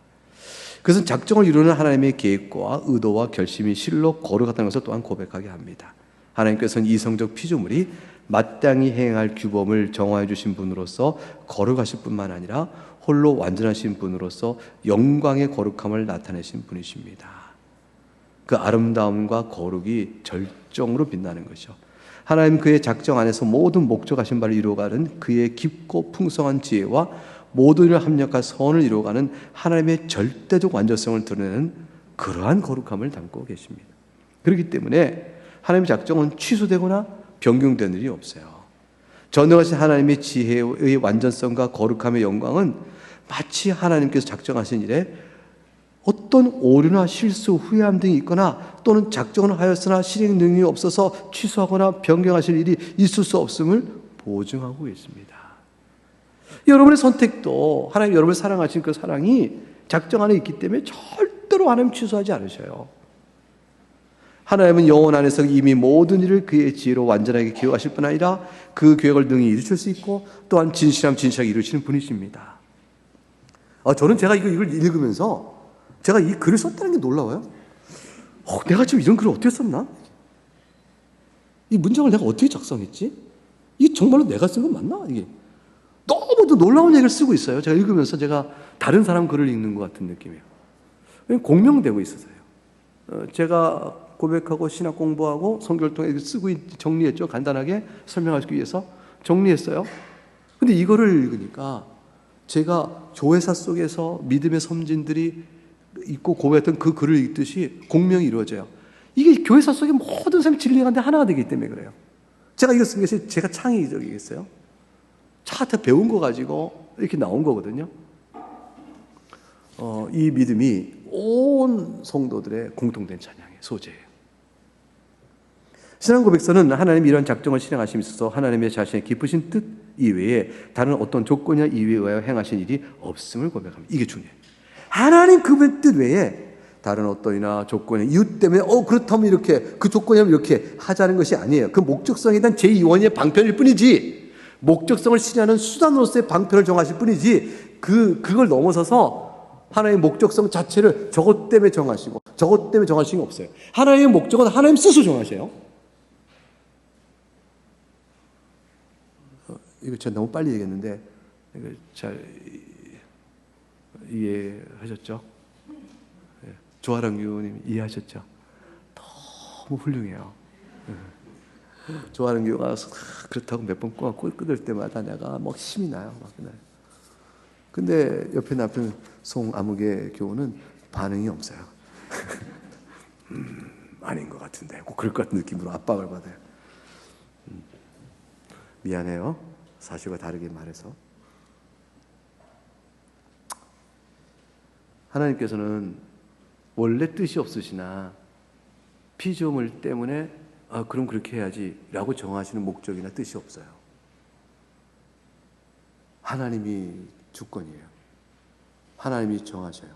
그것은 작정을 이루는 하나님의 계획과 의도와 결심이 실로 거룩하다는 것을 또한 고백하게 합니다. 하나님께서는 이성적 피조물이 마땅히 행할 규범을 정하여 주신 분으로서 거룩하실 뿐만 아니라 홀로 완전하신 분으로서 영광의 거룩함을 나타내신 분이십니다. 그 아름다움과 거룩이 절정으로 빛나는 것이죠. 하나님 그의 작정 안에서 모든 목적하신 바를 이루어가는 그의 깊고 풍성한 지혜와 모든 일을 합력한 선을 이루어가는 하나님의 절대적 완전성을 드러내는 그러한 거룩함을 담고 계십니다. 그렇기 때문에 하나님의 작정은 취소되거나 변경되는 일이 없어요. 전능하신 하나님의 지혜의 완전성과 거룩함의 영광은 마치 하나님께서 작정하신 일에 어떤 오류나 실수, 후회함 등이 있거나 또는 작정을 하였으나 실행 능력이 없어서 취소하거나 변경하실 일이 있을 수 없음을 보증하고 있습니다. 여러분의 선택도 하나님 여러분을 사랑하신 그 사랑이 작정 안에 있기 때문에 절대로 하나님 취소하지 않으셔요. 하나님은 영혼 안에서 이미 모든 일을 그의 지혜로 완전하게 계획하실 뿐 아니라 그 계획을 능히 이루실 수 있고 또한 진실하게 이루시는 분이십니다. 저는 제가 이걸 읽으면서 제가 이 글을 썼다는 게 놀라워요. 내가 지금 이런 글을 어떻게 썼나? 이 문장을 내가 어떻게 작성했지? 이게 정말로 내가 쓴 건 맞나? 이게 너무도 놀라운 얘기를 쓰고 있어요. 제가 읽으면서 제가 다른 사람 글을 읽는 것 같은 느낌이에요. 공명되고 있어서요. 제가 고백하고 신학 공부하고 성경을 통해 쓰고 정리했죠. 간단하게 설명하기 위해서 정리했어요. 근데 이거를 읽으니까 제가 교회사 속에서 믿음의 선진들이 있고 고백했던 그 글을 읽듯이 공명이 이루어져요. 이게 교회사 속의 모든 사람이 진리가 하나가 되기 때문에 그래요. 제가 이거 쓴 것이 제가 창의적이겠어요? 차한테 배운 거 가지고 이렇게 나온 거거든요. 이 믿음이 온 성도들의 공통된 찬양의 소재예요. 신앙 고백서는 하나님이 이런 작정을 실행하심에 있어서 하나님의 자신의 기쁘신 뜻 이외에 다른 어떤 조건이나 이유에 의하여 행하신 일이 없음을 고백합니다. 이게 중요해요. 하나님 그분의 뜻 외에 다른 어떠이나 조건의 이유 때문에 그렇다면 이렇게 그 조건이면 이렇게 하자는 것이 아니에요. 그 목적성에 대한 제2원의 방편일 뿐이지, 목적성을 실현하는 수단으로서의 방편을 정하실 뿐이지, 그걸 넘어서서 하나님의 목적성 자체를 저것 때문에 정하시고 저것 때문에 정하신 게 없어요. 하나님의 목적은 하나님 스스로 정하셔요. 이거 제가 너무 빨리 얘기했는데 이거 잘 이해하셨죠? 조아랑 교우님 이해하셨죠? 너무 훌륭해요. 조아랑 교우가 그렇다고 몇 번 꼬 끊을 때마다 내가 막 힘이 나요. 막 그날. 근데 옆에 남편 송아무개 교우는 반응이 없어요. 아닌 것 같은데 꼭 그럴 것 같은 느낌으로 압박을 받아요. 미안해요. 사실과 다르게 말해서. 하나님께서는 원래 뜻이 없으시나 피조물 때문에 그럼 그렇게 해야지 라고 정하시는 목적이나 뜻이 없어요. 하나님이 주권이에요. 하나님이 정하셔요.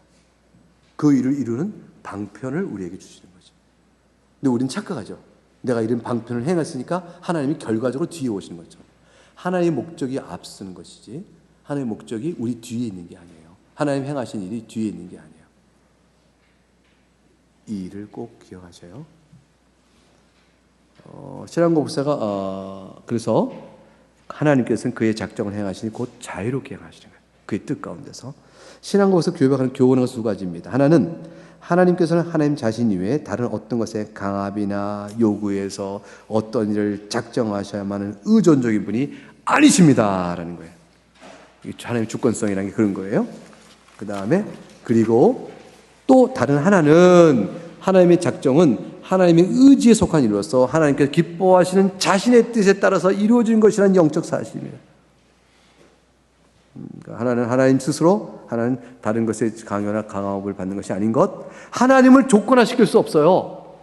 그 일을 이루는 방편을 우리에게 주시는 거죠. 근데 우리는 착각하죠. 내가 이런 방편을 행했으니까 하나님이 결과적으로 뒤에 오시는 거죠. 하나님의 목적이 앞서는 것이지 하나님의 목적이 우리 뒤에 있는 게 아니에요. 하나님 행하신 일이 뒤에 있는 게 아니에요. 이 일을 꼭 기억하셔요. 신앙고 목사가 그래서 하나님께서는 그의 작정을 행하시니 곧 자유롭게 행하시는 거예요. 그의 뜻 가운데서. 신앙고에서 교백하는 교훈은 두 가지입니다. 하나는 하나님께서는 하나님 자신 이외에 다른 어떤 것에 강압이나 요구해서 어떤 일을 작정하셔야만 하는 의존적인 분이 아니십니다라는 거예요. 하나님의 주권성이라는 게 그런 거예요. 그 다음에 그리고 또 다른 하나는 하나님의 작정은 하나님의 의지에 속한 일로서 하나님께서 기뻐하시는 자신의 뜻에 따라서 이루어진 것이라는 영적 사실입니다. 하나는 하나님 스스로, 하나는 다른 것에 강요나 강압을 받는 것이 아닌 것. 하나님을 조건화시킬 수 없어요.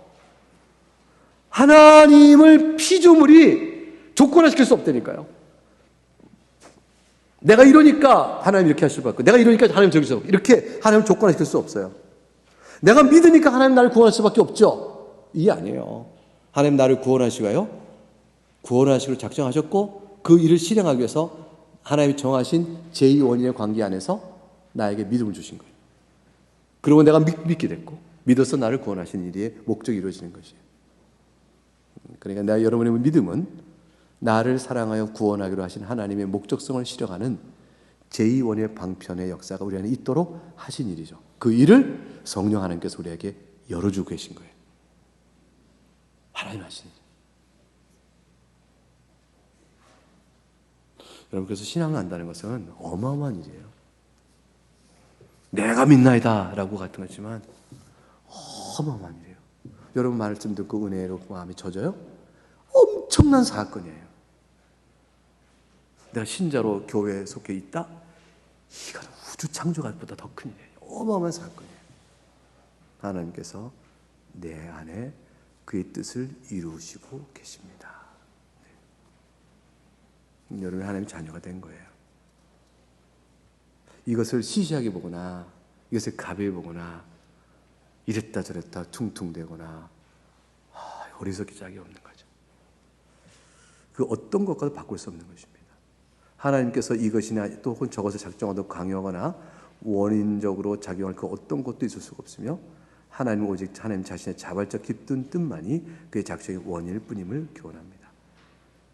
하나님을 피조물이 조건화시킬 수 없다니까요. 내가 이러니까 하나님 이렇게 할 수밖에 없고, 내가 이러니까 하나님 저기 있어. 이렇게 하나님을 조건화시킬 수 없어요. 내가 믿으니까 하나님 나를 구원할 수밖에 없죠. 이게 아니에요. 하나님 나를 구원하시고요, 구원하시기로 작정하셨고 그 일을 실행하기 위해서 하나님이 정하신 제2원인의 관계 안에서 나에게 믿음을 주신 거예요. 그리고 내가 믿게 됐고 믿어서 나를 구원하신 일의 목적이 이루어지는 것이에요. 그러니까 여러분의 믿음은 나를 사랑하여 구원하기로 하신 하나님의 목적성을 실현하는 제2원의 방편의 역사가 우리 안에 있도록 하신 일이죠. 그 일을 성령 하나님께서 우리에게 열어주고 계신 거예요. 하나님 하신 일. 여러분, 그래서 신앙을 안다는 것은 어마어마한 일이에요. 내가 믿나이다 라고 같은 거지만 어마어마한 일이에요. 여러분 말씀 듣고 은혜로 마음이 젖어요? 엄청난 사건이에요. 내가 신자로 교회에 속해 있다? 이건 우주 창조가보다 더 큰 일이에요. 어마어마한 사건이에요. 하나님께서 내 안에 그의 뜻을 이루시고 계십니다. 여러분 하나님의 자녀가 된 거예요. 이것을 시시하게 보거나 이것을 가벼이 보거나 이랬다 저랬다 퉁퉁대거나 어리석기 짝이 없는 거죠. 그 어떤 것과도 바꿀 수 없는 것입니다. 하나님께서 이것이나 또 혹은 저것을 작정하도록 강요하거나 원인적으로 작용할 그 어떤 것도 있을 수가 없으며 하나님은 오직 하나님 자신의 자발적 깊은 뜻만이 그의 작정의 원인일 뿐임을 교훈합니다.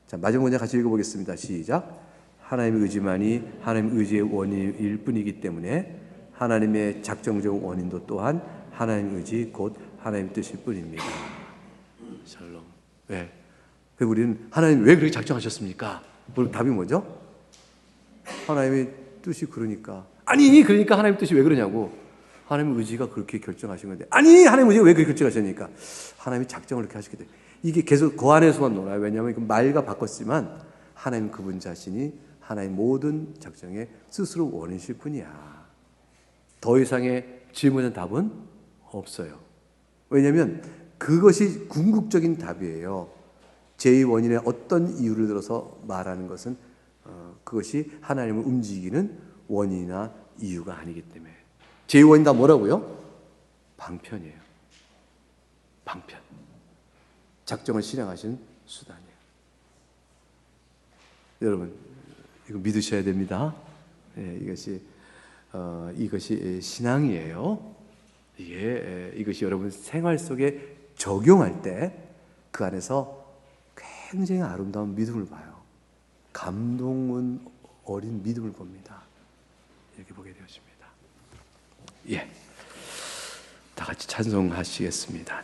자, 마지막 문제 같이 읽어보겠습니다. 시작. 하나님의 의지만이 하나님의 의지의 원인일 뿐이기 때문에 하나님의 작정적 원인도 또한 하나님의 의지 곧 하나님의 뜻일 뿐입니다. 샬롬. 왜? 우리는 하나님 왜 그렇게 작정하셨습니까? 답이 뭐죠? 하나님의 뜻이 그러니까. 아니 그러니까 하나님의 뜻이 왜 그러냐고. 하나님의 의지가 그렇게 결정하신 건데, 아니 하나님의 의지가 왜 그렇게 결정하셨습니까? 하나님이 작정을 그렇게 하셨기 때문에 이게 계속 그 안에서만 놀아요. 왜냐하면 그 말과 바꿨지만 하나님 그분 자신이 하나님 모든 작정에 스스로 원이실 뿐이야. 더 이상의 질문의 답은 없어요. 왜냐하면 그것이 궁극적인 답이에요. 제2원인의 어떤 이유를 들어서 말하는 것은 그것이 하나님을 움직이는 원인이나 이유가 아니기 때문에. 제2원인 다 뭐라고요? 방편이에요. 방편. 작정을 실행하신 수단이에요. 여러분, 이거 믿으셔야 됩니다. 예, 이것이 신앙이에요. 이것이 여러분 생활 속에 적용할 때 그 안에서 굉장히 아름다운 믿음을 봐요. 감동은 어린 믿음을 봅니다. 이렇게 보게 되었습니다. 예, 다 같이 찬송하시겠습니다.